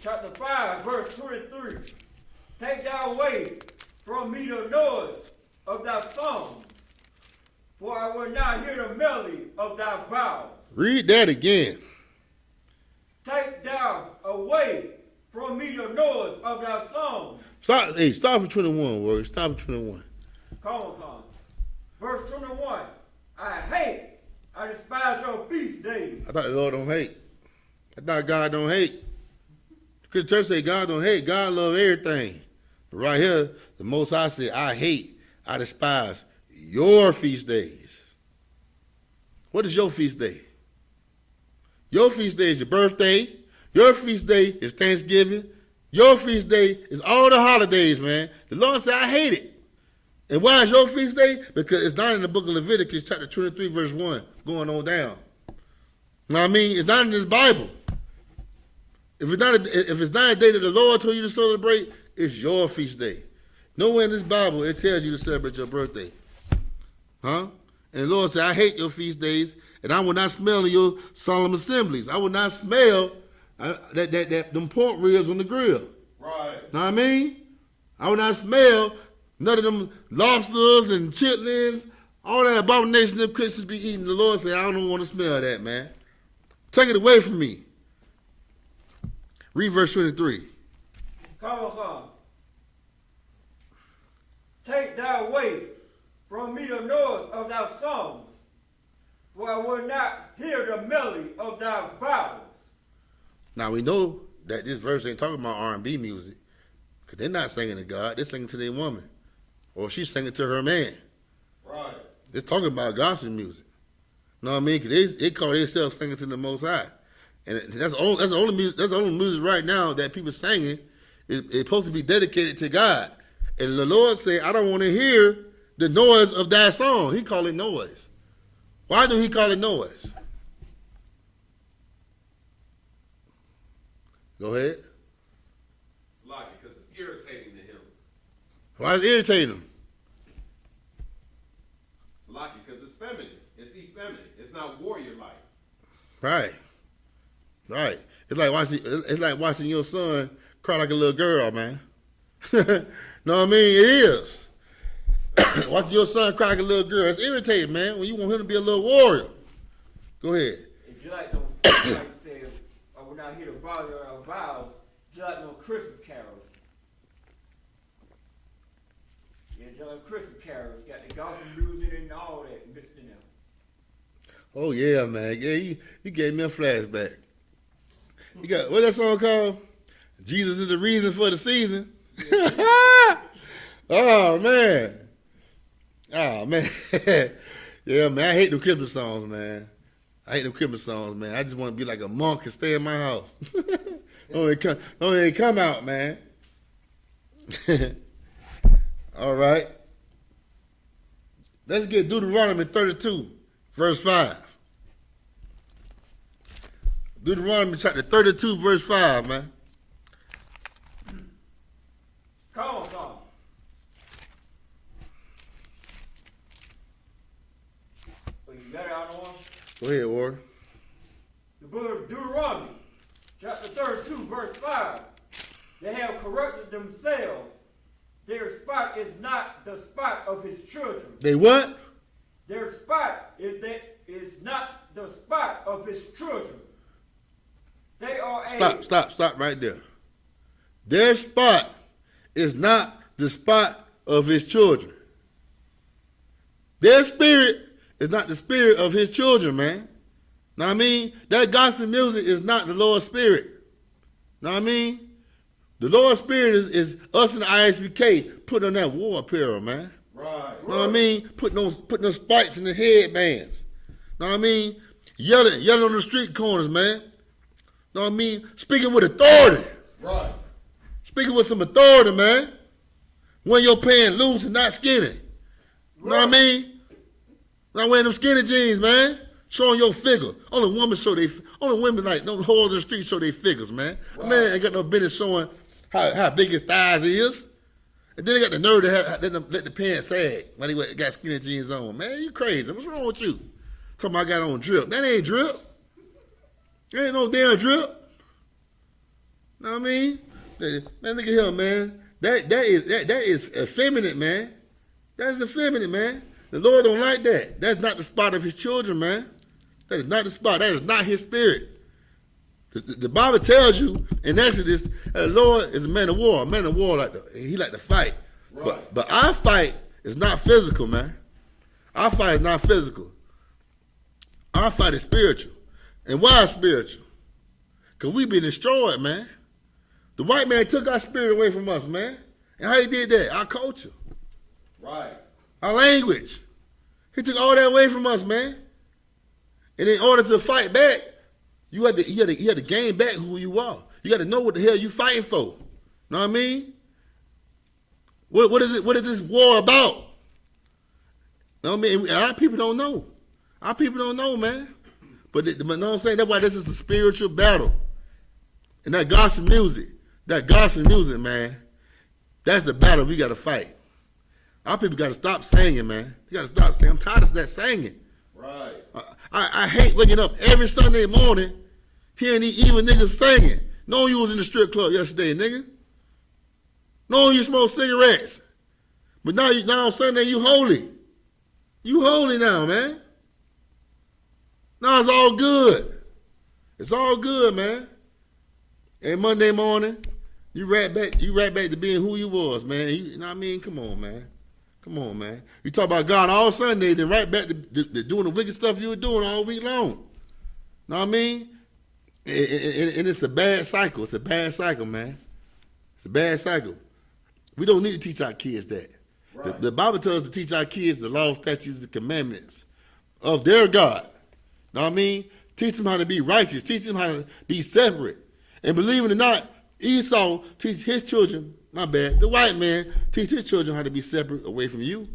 chapter 5, verse 23. Take thou away from me the noise of thy songs, for I will not hear the melody of thy vows. Read that again. Take thou away from me the noise of thy songs. Start for 21, Warren. Stop at 21. Come on. Verse 21. I despise your feast days. I thought the Lord don't hate. I thought God don't hate. Because the church say God don't hate. God love everything. But right here, the Most High said, I despise your feast days. What is your feast day? Your feast day is your birthday. Your feast day is Thanksgiving. Your feast day is all the holidays, man. The Lord said, I hate it. And why is your feast day? Because it's not in the book of Leviticus, chapter 23, verse 1, going on down. You know what I mean? It's not in this Bible. If it's not a day that the Lord told you to celebrate, it's your feast day. Nowhere in this Bible it tells you to celebrate your birthday. Huh? And the Lord said, I hate your feast days, and I will not smell in your solemn assemblies. I will not smell them pork ribs on the grill. Right. Know what I mean? I will not smell none of them lobsters and chitlins, all that abomination that Christians be eating. The Lord said, I don't want to smell that, man. Take it away from me. Read verse 23. Come on. Take thou away from me the noise of thy songs, for I will not hear the melody of thy vows. Now we know that this verse ain't talking about R&B music, because they're not singing to God, they're singing to their woman. Or she's singing to her man. Right. They're talking about gospel music. You know what I mean? Because they call themselves singing to the Most High. And that's the only music right now that people singing. It's supposed to be dedicated to God. And the Lord said, I don't want to hear the noise of that song. He called it noise. Why do he call it noise? Go ahead. It's like it because it's irritating to him. Why is it irritating him? It's like it because it's feminine. It's effeminate. It's not warrior-like. Right. It's like watching your son cry like a little girl, man. Know what I mean? It is. Watching your son cry like a little girl. It's irritating, man, when you want him to be a little warrior. Go ahead. If you like say, I will not hear the volume of vows, just like no Christmas carols. Yeah, just like Christmas carols, got the gospel music and all that mixed in there. Oh, yeah, man. Yeah, you gave me a flashback. You got, what's that song called? Jesus is the reason for the season. Oh, man. Yeah, man, I hate them Christmas songs, man. I just want to be like a monk and stay in my house. Don't even come out, man. All right. Let's get Deuteronomy 32, verse 5. Deuteronomy chapter 32, verse 5, man. Come on. got one. Go ahead, Warren. The book of Deuteronomy, chapter 32, verse 5. They have corrupted themselves. Their spot is not the spot of his children. They what? Their spot is not the spot of his children. They are Stop right there. Their spot is not the spot of his children. Their spirit is not the spirit of his children, man. Know what I mean? That gospel music is not the Lord's spirit. Know what I mean? The Lord's spirit is us in the I.S.U.P.K. putting on that war apparel, man. Right. Know what I mean? Putting those spikes in the headbands. Know what I mean? Yelling on the street corners, man. Know what I mean? Speaking with authority. Right. Speaking with some authority, man. When your pants loose and not skinny. Know what I mean? Not wearing them skinny jeans, man. Showing your figure. Only women like no hoes in the street show their figures, man. Right. Man ain't got no business showing how big his thighs is. And then they got the nerve to let the pants sag when he got skinny jeans on. Man, you crazy. What's wrong with you? Talking about I got on drip. That ain't drip. That ain't no damn drip. Know what I mean? Man, look at him, man. That is effeminate, man. That is effeminate, man. The Lord don't like that. That's not the spot of his children, man. That is not the spot. That is not his spirit. The Bible tells you in Exodus that the Lord is a man of war. A man of war he like to fight. Right. But our fight is not physical, man. Our fight is not physical. Our fight is spiritual. And why spiritual? Because we been destroyed, man. The white man took our spirit away from us, man. And how he did that? Our culture. Right. Our language. He took all that away from us, man. And in order to fight back, you had to gain back who you are. You got to know what the hell you fighting for. Know what I mean? What is it? What is this war about? Know what I mean? Our people don't know. Our people don't know, man. But know what I'm saying? That's why this is a spiritual battle. And that gospel music, man, that's the battle we got to fight. Our people got to stop singing, man. You got to stop singing. I'm tired of that singing. Right. I hate waking up every Sunday morning hearing these evil niggas singing. Knowing you was in the strip club yesterday, nigga. Knowing you smoked cigarettes. But now on Sunday you holy. You holy now, man. Now it's all good. It's all good, man. And Monday morning, you right back to being who you was, man. You know what I mean? Come on, man. Come on, man. You talk about God all Sunday, then right back to doing the wicked stuff you were doing all week long. Know what I mean? And it's a bad cycle. It's a bad cycle, man. It's a bad cycle. We don't need to teach our kids that. Right. The Bible tells us to teach our kids the law, statutes, and commandments of their God. Know what I mean? Teach them how to be righteous. Teach them how to be separate. And believe it or not, Esau teach his children, the white man teach his children how to be separate away from you.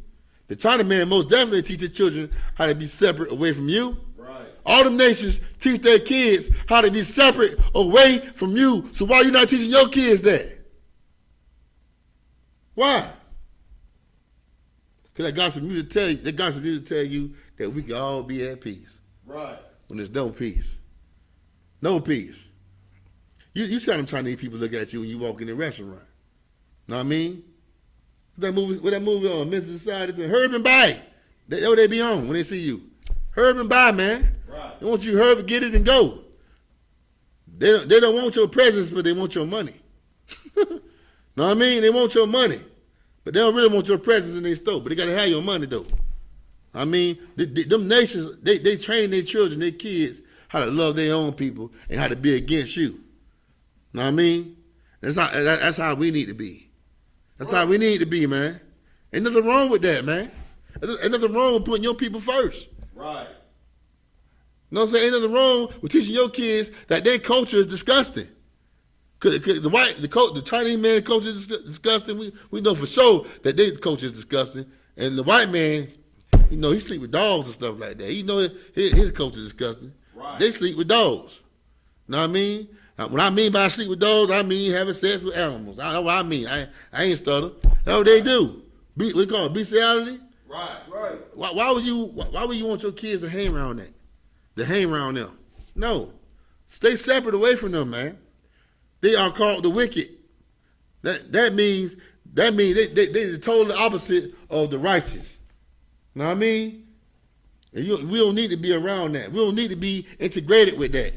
The China man most definitely teach his children how to be separate away from you. Right. All the nations teach their kids how to be separate away from you. So why are you not teaching your kids that? Why? Because that gospel music tell you that we can all be at peace. Right. When there's no peace. No peace. You saw them Chinese people look at you when you walk in the restaurant. Know what I mean? What that movie on? Mr. Society, Herb and Buy. That's what they be on when they see you. Herb and Buy, man. Right. They want you herb, get it and go. They don't want your presence, but they want your money. Know what I mean? They want your money. But they don't really want your presence in their store. But they got to have your money, though. I mean, them nations, they train their children, their kids, how to love their own people and how to be against you. Know what I mean? That's how we need to be. That's how we need to be, man. Ain't nothing wrong with that, man. Ain't nothing wrong with putting your people first. Right. You know what I'm saying? Ain't nothing wrong with teaching your kids that their culture is disgusting. Cause the Chinese man culture is disgusting. We know for sure that their culture is disgusting. And the white man, he sleep with dogs and stuff like that. His culture is disgusting. Right. They sleep with dogs. Know what I mean? What I mean by sleep with dogs, I mean having sex with animals. That's what I mean. I ain't stutter. That's what they do. We call it bestiality. Right. Right. Why would you want your kids to hang around that? To hang around them? No. Stay separate away from them, man. They are called the wicked. That means they the total opposite of the righteous. Know what I mean? And we don't need to be around that. We don't need to be integrated with that.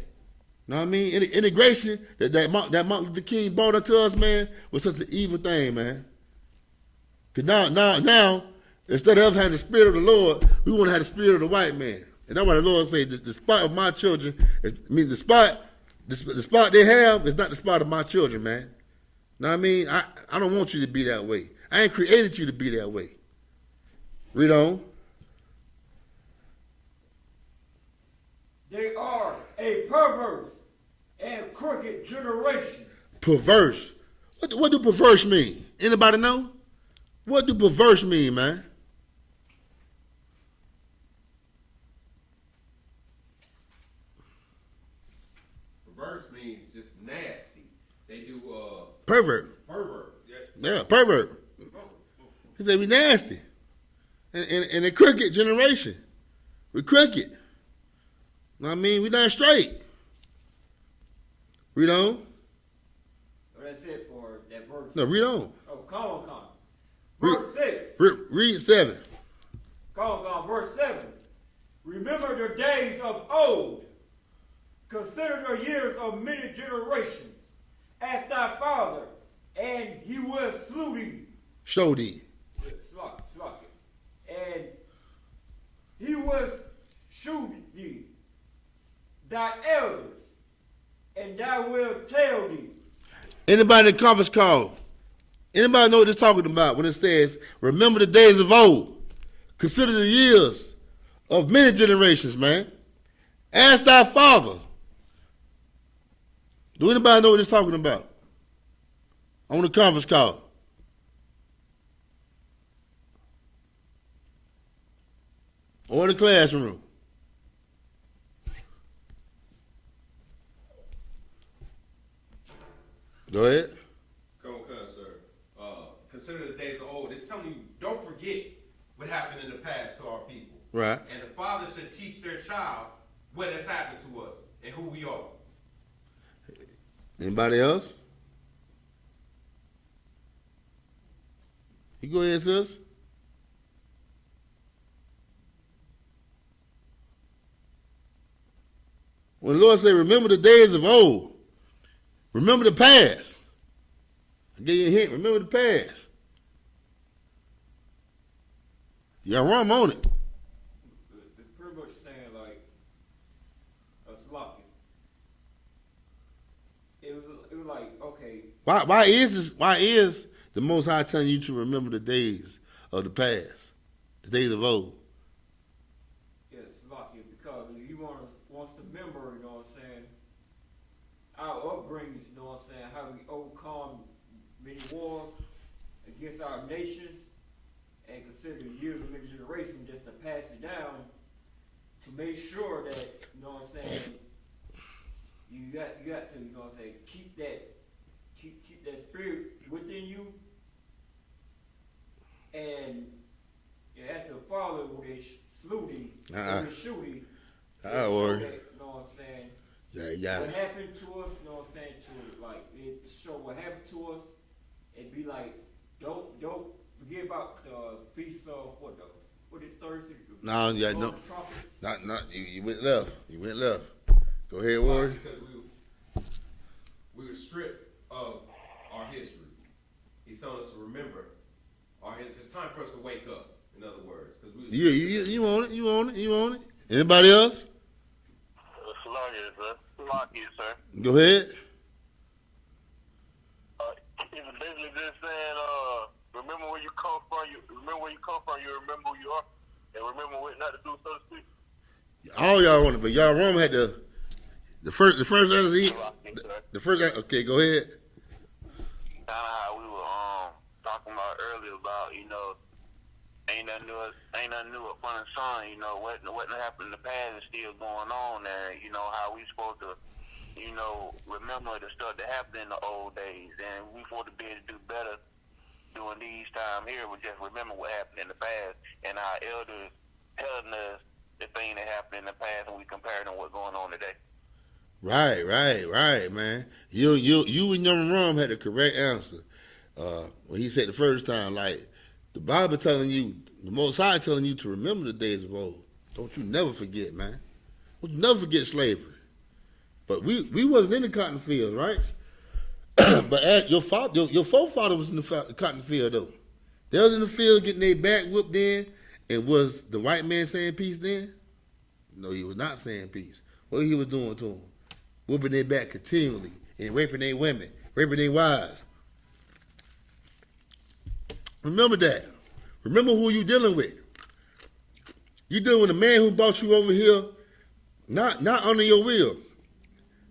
Know what I mean? Integration that Martin Luther King brought unto us, man, was such an evil thing, man. Cause now, instead of having the spirit of the Lord, we want to have the spirit of the white man. And that's why the Lord says the spot of my children the spot they have is not the spot of my children, man. Know what I mean? I don't want you to be that way. I ain't created you to be that way. Read on. They are a perverse and crooked generation. Perverse. What do perverse mean? Anybody know? What do perverse mean, man? Perverse means just nasty. They do Pervert. pervert. Yeah, pervert. He said we nasty. And a crooked generation. We crooked. Know what I mean? We not straight. Read on. So that's it for that verse. No, read on. Oh, come on. Verse 6. Read 7. Come on, verse 7. Remember the days of old. Consider the years of many generations. Ask thy father, and he will slew thee. Show thee. Slack it. And he will shoot thee. Thy elders, and thou wilt tell thee. Anybody in the conference call? Anybody know what it's talking about when it says, remember the days of old. Consider the years of many generations, man. Ask thy father. Do anybody know what it's talking about? On the conference call. Or in the classroom. Go ahead. Go on, sir. Consider the days of old. It's telling you, don't forget what happened in the past to our people. Right. And the father should teach their child what has happened to us and who we are. Anybody else? You go ahead, sis. When the Lord said, remember the days of old. Remember the past. I gave you a hint. Remember the past. You got rum on it. It's pretty much saying like a sloppy. It was like, okay. Why is the Most High telling you to remember the days of the past, the days of old? Yeah, sloppy because he wants to remember, you know what I'm saying, our upbringings, you know what I'm saying, how we overcome many wars against our nations, and consider the years of many generations just to pass it down to make sure that, you know what I'm saying, you got to, you know what I'm saying, keep that spirit within you. And after the father, when they slew thee, when they shoot thee, Or you know what I'm saying, yeah. what happened to us, you know what I'm saying, to like it show what happened to us, and be like, don't forget about the feast of what is Thursday? No, yeah, no. Not you went left. You went left. Go ahead, Warren. Because we were stripped of our history. He's telling us to remember our history. It's time for us to wake up, in other words. Because we You on it. Anybody else? Lucky, sir. Go ahead. It's basically just saying, remember where you come from. You remember who you are, and remember what not to do, so to speak. All y'all want it, but y'all wrong had the first answer. The first. Okay, go ahead. Kind of how we were talking about earlier about, you know, ain't nothing new up under the sun. You know what happened in the past is still going on, and you know how we supposed to, remember the stuff that happened in the old days, and we supposed to be able to do better during these time here, we just remember what happened in the past, and our elders telling us the thing that happened in the past, and we compare them what's going on today. Right, man. You and Young Rum had the correct answer. When he said the first time, like the Bible telling you, the Most High telling you to remember the days of old. Don't you never forget, man. Don't you never forget slavery. But we wasn't in the cotton fields, right? But your forefather was in the cotton field though. They was in the field getting their back whooped in, and was the white man saying peace then? No, he was not saying peace. What he was doing to them? Whooping their back continually and raping their women, raping their wives. Remember that. Remember who you dealing with. You dealing with a man who brought you over here, not under your will,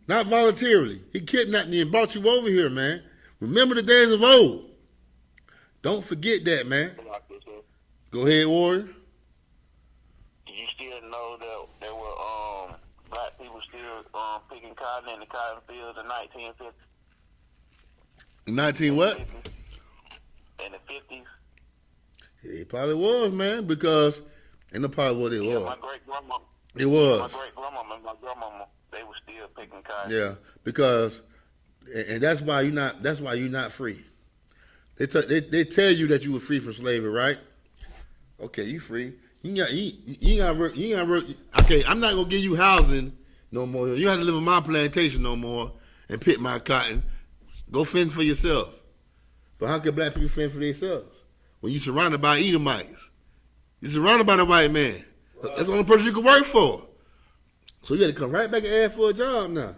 not voluntarily. He kidnapped you and brought you over here, man. Remember the days of old. Don't forget that, man. Go ahead, Warrior. Do you still know that there were black people still picking cotton in the cotton fields in 1950? 19 what? In the 50s. It probably was, man, because and the probably what it was. My great grandma. It was. My great grandmama and my grandmama, they were still picking cotton. Yeah, because and that's why you're not. That's why you're not free. They tell you that you were free from slavery, right? Okay, you free. You got work. You got work. Okay, I'm not gonna give you housing no more. You have to live on my plantation no more and pick my cotton. Go fend for yourself. But how can black people fend for themselves when you're surrounded by Edomites? You're surrounded by the white man. That's the only person you can work for. So you got to come right back and ask for a job now.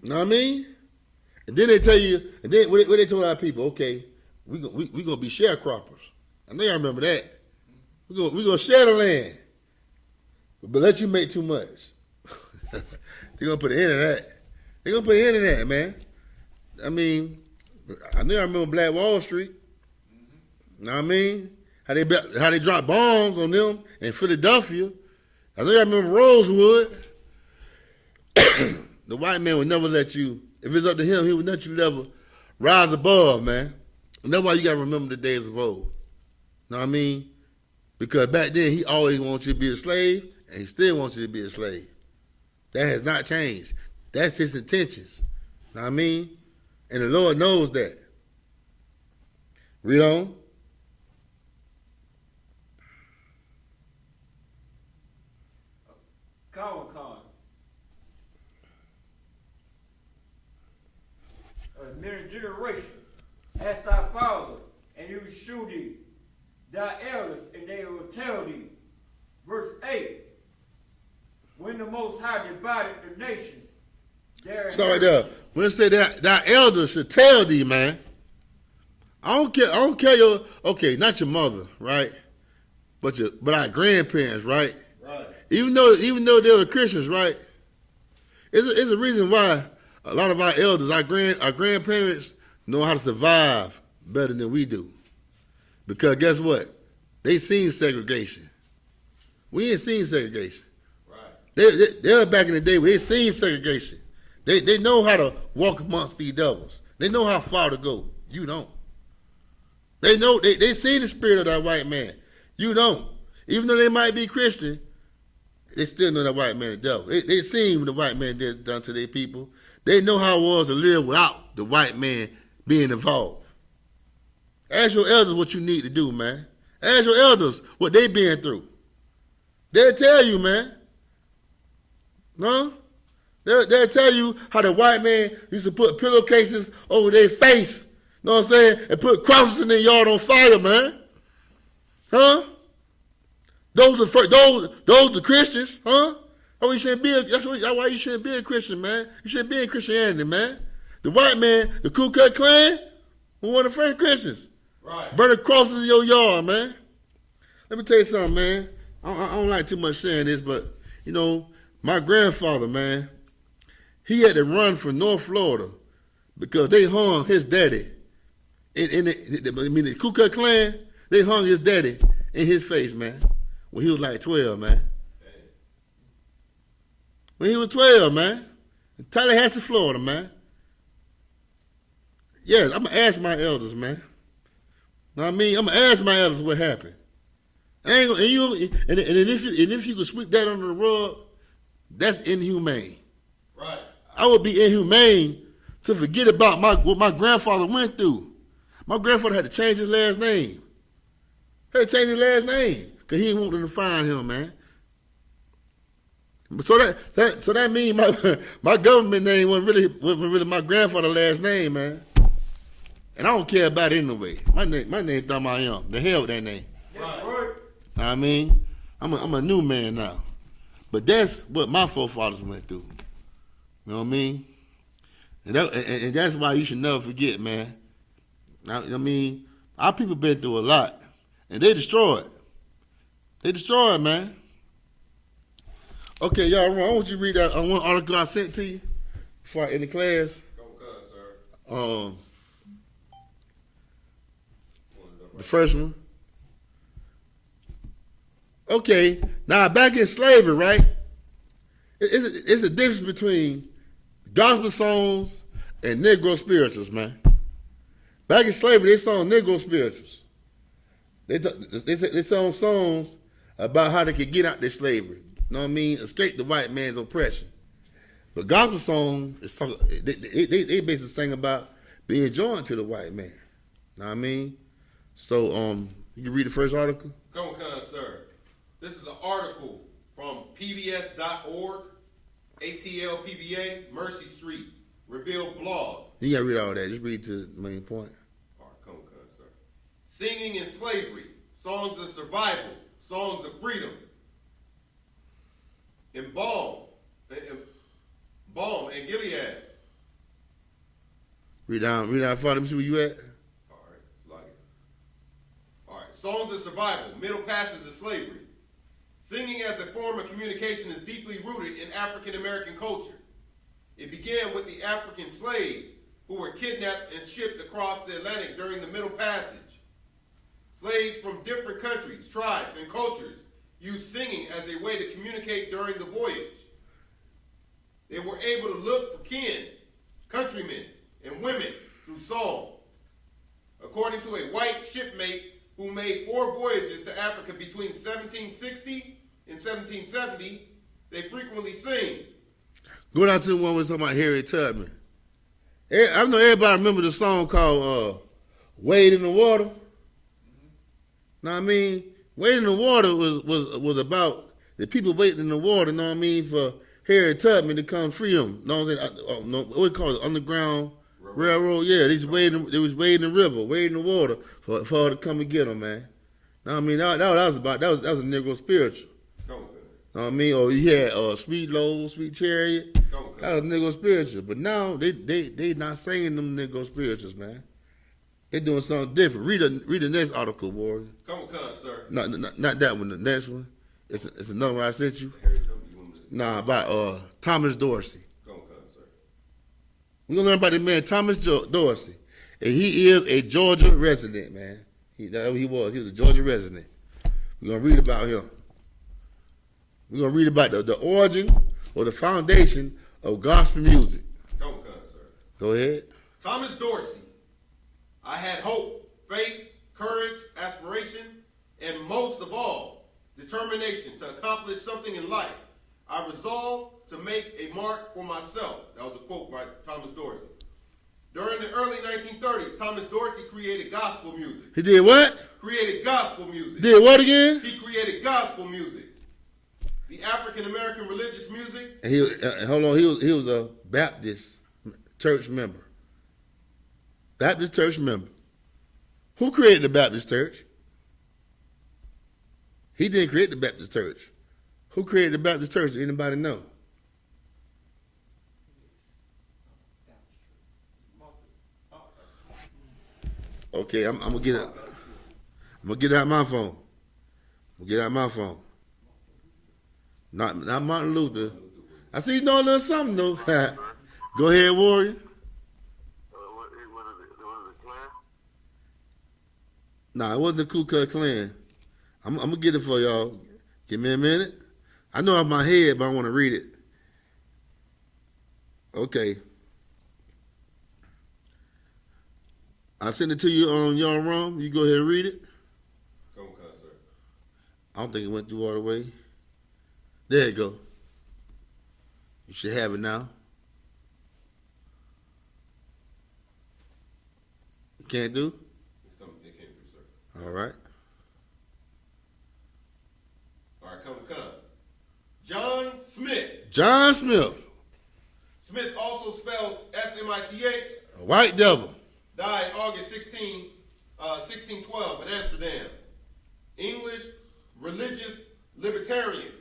You know what I mean? And then they tell you, and then what they told our people, okay, we gonna be sharecroppers. I know y'all remember that. We gonna share the land, but let you make too much. They're gonna put an end to that. They're gonna put an end to that, man. I mean, I know I remember Black Wall Street. You know what I mean? How they dropped bombs on them in Philadelphia. I know I remember Rosewood. The white man would never let you, if it's up to him, he would let you never rise above, man. And that's why you got to remember the days of old. Know what I mean? Because back then, he always wants you to be a slave, and he still wants you to be a slave. That has not changed. That's his intentions. Know what I mean? And the Lord knows that. Read on. Comic-Con. Many generations ask thy father, and he will shew thee thy elders, and they will tell thee. Verse 8. When the Most High divided the nations, Sorry there. When it say that thy elders should tell thee, man. I don't care your, okay, not your mother, right? But our grandparents, right? Right. Even though they were Christians, right? It's a reason why a lot of our elders, our grandparents, know how to survive better than we do. Because guess what? They seen segregation. We ain't seen segregation. Right. They were back in the day where they seen segregation. They know how to walk amongst these devils. They know how far to go. You don't. They know they seen the spirit of that white man. You don't. Even though they might be Christian, they still know that white man the devil. They seen what the white man did done to their people. They know how it was to live without the white man being involved. Ask your elders what you need to do, man. Ask your elders what they been through. They'll tell you, man. No? They'll tell you how the white man used to put pillowcases over their face, know what I'm saying, and put crosses in their yard on fire, man. Huh? Those the Christians, huh? Oh, you shouldn't be that's why you shouldn't be a Christian, man. You shouldn't be in Christianity, man. The white man, the Ku Klux Klan, were one of the first Christians. Right. Burning crosses in your yard, man. Let me tell you something, man. I don't like too much saying this, but, you know, my grandfather, man, he had to run from North Florida because they hung his daddy. The Ku Klux Klan, they hung his daddy in his face, man, when he was like 12, man. When he was 12, man. In Tallahassee, Florida, man. Yes, I'm gonna ask my elders, man. Know what I mean? I'm gonna ask my elders what happened. I ain't gonna, and if you could sweep that under the rug, that's inhumane. Right. I would be inhumane to forget about what my grandfather went through. My grandfather had to change his last name. Had to change his last name because he didn't want them to find him, man. So that means my government name wasn't really my grandfather's last name, man. And I don't care about it anyway. My name thumb I am. The hell with that name. That's right. I mean, I'm a new man now. But that's what my forefathers went through. You know what I mean? And that's why you should never forget, man. I mean, our people been through a lot. And they destroyed. They destroyed, man. Okay, y'all, I want you to read that one article I sent to you before I end the class. Go cut, sir. The first one. Okay, now back in slavery, right? It's a difference between gospel songs and Negro spirituals, man. Back in slavery, they sung Negro spirituals. They sung songs about how they could get out their slavery. You know what I mean? Escape the white man's oppression. But gospel songs, they basically sing about being joined to the white man. You know what I mean? So, you can read the first article? Come on, sir. This is an article from pbs.org, ATLPBA, Mercy Street, Reveal blog. You gotta read all that. Just read to the main point. All right, come on, sir. Singing in slavery, songs of survival, songs of freedom. In Balm and Gilead. Read down far. Let me see where you at. All right, it's like it. All right, songs of survival, middle passes of slavery. Singing as a form of communication is deeply rooted in African American culture. It began with the African slaves who were kidnapped and shipped across the Atlantic during the Middle Passage. Slaves from different countries, tribes, and cultures used singing as a way to communicate during the voyage. They were able to look for kin, countrymen, and women through song. According to a white shipmate who made 4 voyages to Africa between 1760 and 1770, they frequently sing. Go down to the one we're talking about Harriet Tubman. I know everybody remember the song called Wade in the Water. Know what I mean? Wade in the Water was about the people waiting in the water, know what I mean, for Harriet Tubman to come free them. Know what I'm saying? What we call it? Underground Railroad. Yeah, they was wading the river, wading the water for her to come and get them, man. Know what I mean? That was a Negro spiritual. Know what I mean? Or you had Sweet Low, Sweet Chariot. That was Negro spiritual. But now they not singing them Negro spirituals, man. They doing something different. Read the next article, Warrior. Come on, sir. Not that one. The next one. It's another one I sent you. Nah, about Thomas Dorsey. Come on, sir. We're gonna learn about the man Thomas Dorsey, and he is a Georgia resident, man. He was a Georgia resident. We're gonna read about him. We're gonna read about the origin or the foundation of gospel music. Come on, sir. Go ahead. Thomas Dorsey. I had hope, faith, courage, aspiration, and most of all, determination to accomplish something in life. I resolved to make a mark for myself. That was a quote by Thomas Dorsey. During the early 1930s, Thomas Dorsey created gospel music. He did what? Created gospel music. Did what again? He created gospel music. The African American religious music. And he was a Baptist church member. Baptist church member. Who created the Baptist church? He didn't create the Baptist church. Who created the Baptist church? Does anybody know? Okay, I'm gonna get it. I'm gonna get it out my phone. Not Martin Luther. I see you know a little something though. Go ahead, Warrior. What is it, Klan? Nah, it wasn't the Ku Klux Klan. I'm gonna get it for y'all. Give me a minute. I know off my head, but I want to read it. Okay. I sent it to you on your room. You go ahead and read it. Come on, sir. I don't think it went through all the way. There you go. You should have it now. You can't do? It came through, sir. All right. All right, come. John Smith. John Smith, Smith, also spelled S-M-I-T-H, a white devil. died August 1612 in Amsterdam. English, religious, libertarian,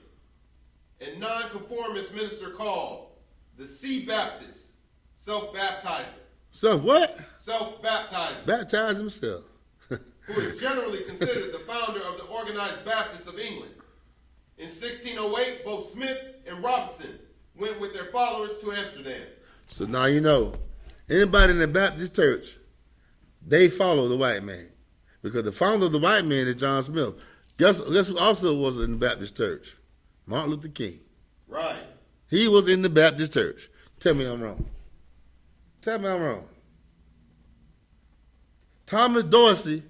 and nonconformist minister called the Sea Baptist, self-baptizer. So what? Self-baptizer, Baptize himself. who is generally considered the founder of the Organized Baptists of England. In 1608, both Smith and Robinson went with their followers to Amsterdam. So now you know, anybody in the Baptist church, they follow the white man. Because the founder of the white man is John Smith. Guess who also was in the Baptist church? Martin Luther King. Right. He was in the Baptist church. Tell me I'm wrong. Tell me I'm wrong. Thomas Dorsey,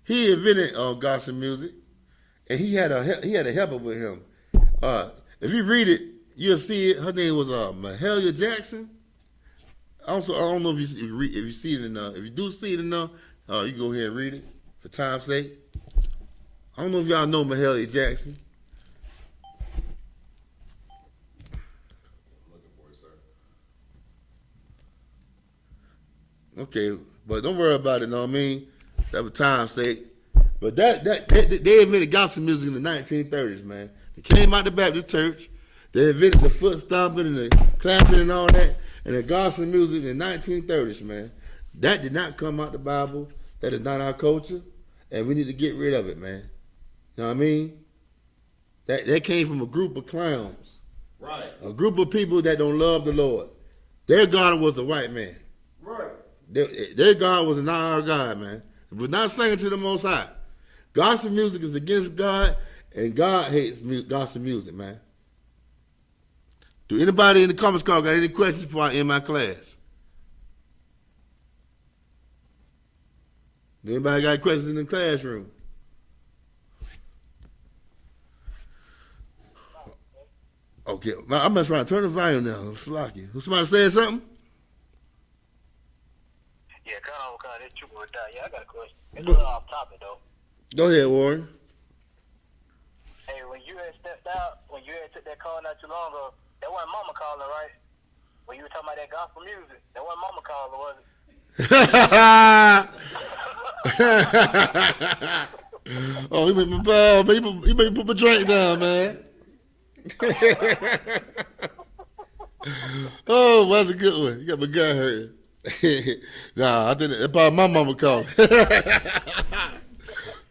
he invented gospel music, and he had a helper with him. If you read it, you'll see it. Her name was Mahalia Jackson. Also, I don't know if you see it enough. If you do see it enough, you go ahead and read it for time's sake. I don't know if y'all know Mahalia Jackson. I'm looking for it, sir. Okay, but don't worry about it. Know what I mean? That was time's sake. But they invented gospel music in the 1930s, man. It came out the Baptist church. They invented the foot stomping and the clapping and all that, and the gospel music in the 1930s, man. That did not come out the Bible. That is not our culture, and we need to get rid of it, man. You know what I mean? That came from a group of clowns. Right. A group of people that don't love the Lord. Their God was a white man. Right. Their God was not our God, man. It was not singing to the Most High. Gospel music is against God, and God hates gospel music, man. Do anybody in the comments got any questions before I end my class? Do anybody got questions in the classroom? Okay, I must try to turn the volume down. Slocky. Somebody saying something? Yeah, kind of. It's true with that. Yeah, I got a question. It's a little off topic, though. Go ahead, Warren. Hey, when you had stepped out, when you had took that call not too long ago, that wasn't Mama calling, right? When you were talking about that gospel music, that wasn't Mama calling, was it? Oh, he made me put my drink down, man. Oh, that's a good one. You got my gut hurt. Nah, I didn't. That's probably my mama calling.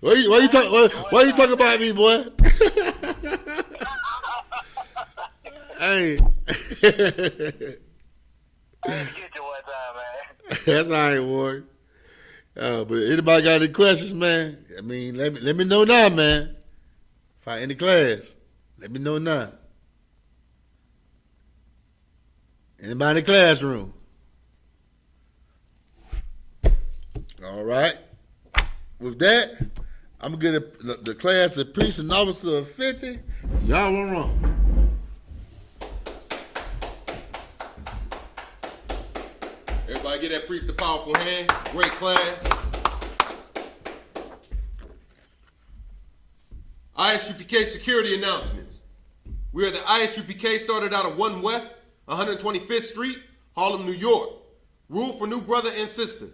Why you talking about me, boy? Hey. I had to get you one time, man. That's all right, Warren. But anybody got any questions, man? I mean, let me know now, man. If I in the class, let me know now. Anybody in the classroom? All right. With that, I'm going to get the class of priest and officer of 50. Y'all were wrong. Everybody give that priest a powerful hand. Great class. I.S.U.P.K. security announcements. We are the I.S.U.P.K. started out of 1 West, 125th Street, Harlem, New York. Rule for new brother and sister.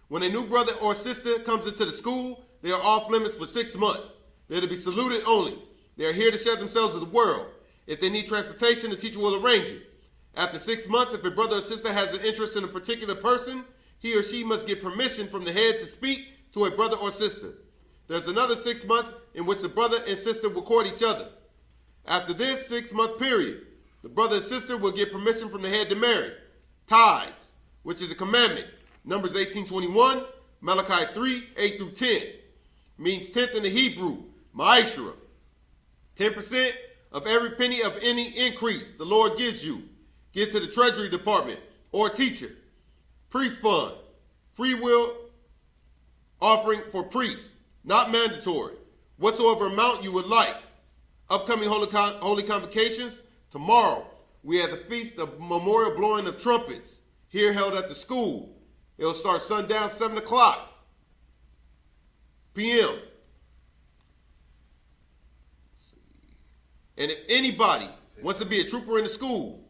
When a new brother or sister comes into the school, they are off limits for 6 months. They are to be saluted only. They are here to share themselves with the world. If they need transportation, the teacher will arrange it. After 6 months, if a brother or sister has an interest in a particular person, he or she must get permission from the head to speak to a brother or sister. There's another 6 months in which the brother and sister will court each other. After this 6-month period, the brother and sister will get permission from the head to marry. Tithes, which is a commandment. Numbers 18:21, Malachi 3:8-10. Means tenth in the Hebrew, ma'ashra. 10% of every penny of any increase the Lord gives you. Give to the Treasury Department or teacher. Priest fund. Free will offering for priests, not mandatory. Whatsoever amount you would like. Upcoming holy convocations. Tomorrow, we have the Feast of Memorial Blowing of Trumpets, here held at the school. It'll start sundown, 7 o'clock p.m. And if anybody wants to be a trooper in the school,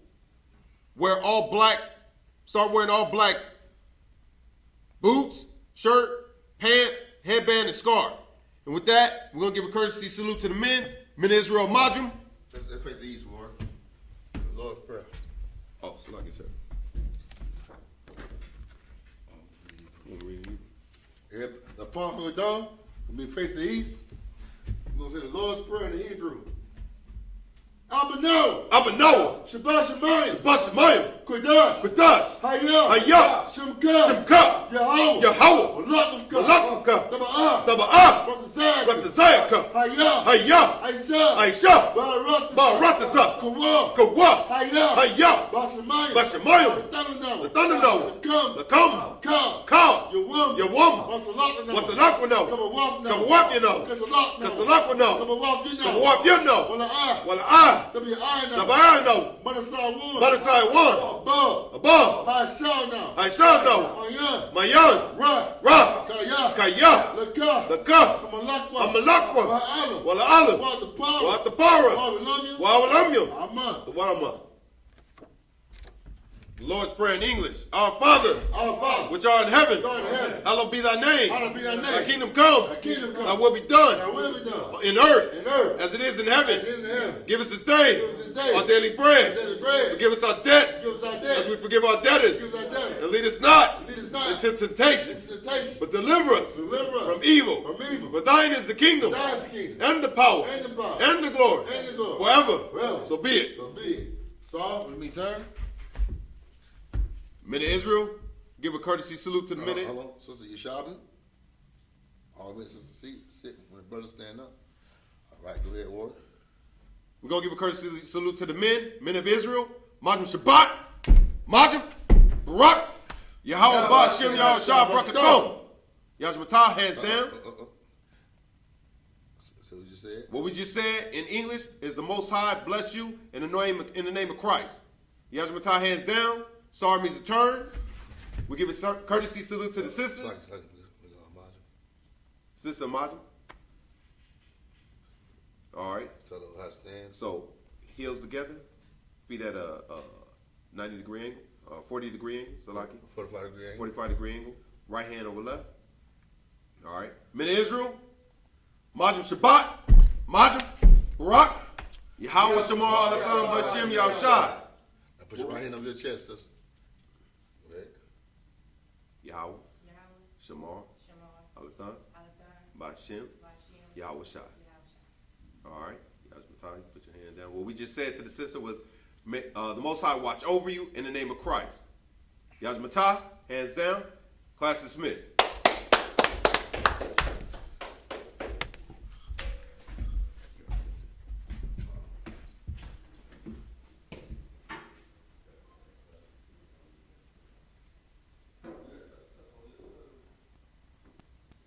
wear all black, start wearing all black boots, shirt, pants, headband, and scarf. And with that, we're going to give a courtesy salute to the men of Israel Majum. Let's face the East, Lord. Lord's Prayer. Oh, so like I said. Here, the palm of the dawn, we face the East. We're going to say the Lord's Prayer in the Hebrew. Abano, Shabbat Shemayim, Kodash, Hayah, Shimka, Yahweh, Malakavka, Taba'ah, Ratazayaka, Hayah, Aisha, Baratazah, Kawa, Hayah, Bashamayim, the Thunder Noah, the Come, Ka, Yawam, Wasalakwana, Kawapyano, Kasalakwana, Kawapyano, Wala Tabayano, Manasai one, above, I shall know, Mayan, Ra, Kaya, Laka, Amalakwa, Wala Alam, Watapara, Wawalamya, the Wadama. The Lord's Prayer in English. Our Father, which art in heaven, hallowed be thy name. Thy kingdom come, thy will be done in earth as it is in heaven. Give us this day our daily bread. Forgive us our debts as we forgive our debtors. And lead us not into temptation, but deliver us from evil. For thine is the kingdom and the power and the glory forever. So be it. Saul, let me turn. Men of Israel, give a courtesy salute to the men. Hello, Sister Yeshabin. All the way, Sister sit when the brothers stand up. All right, go ahead, Ward. We're going to give a courtesy salute to the men of Israel. Majum Shabbat, Majum, Barak, Yahweh Ba'Shem, Yahweh Shah, Brakathon. Yajmatah, hands down. So what you said? What we just said in English is the Most High bless you in the name of Christ. Yajmatah, hands down. Sorry means a turn. We give a courtesy salute to the sisters. Sister Majum. All right. So heels together, feet at a 90-degree angle, 40-degree angle. Salaki. 45-degree angle. 45-degree angle. Right hand over left. All right. Men of Israel. Majum Shabbat. Majum Barak. Yahweh Shamar Alatham B'Shem Yahushai. Now put your right hand on your chest, sister. Go ahead. Yahweh Shamar Alatham B'Shem Yahweh Shai. All right. Put your hand down. What we just said to the sister was, the Most High watch over you in the name of Christ. Yajmatah, hands down. Class dismissed.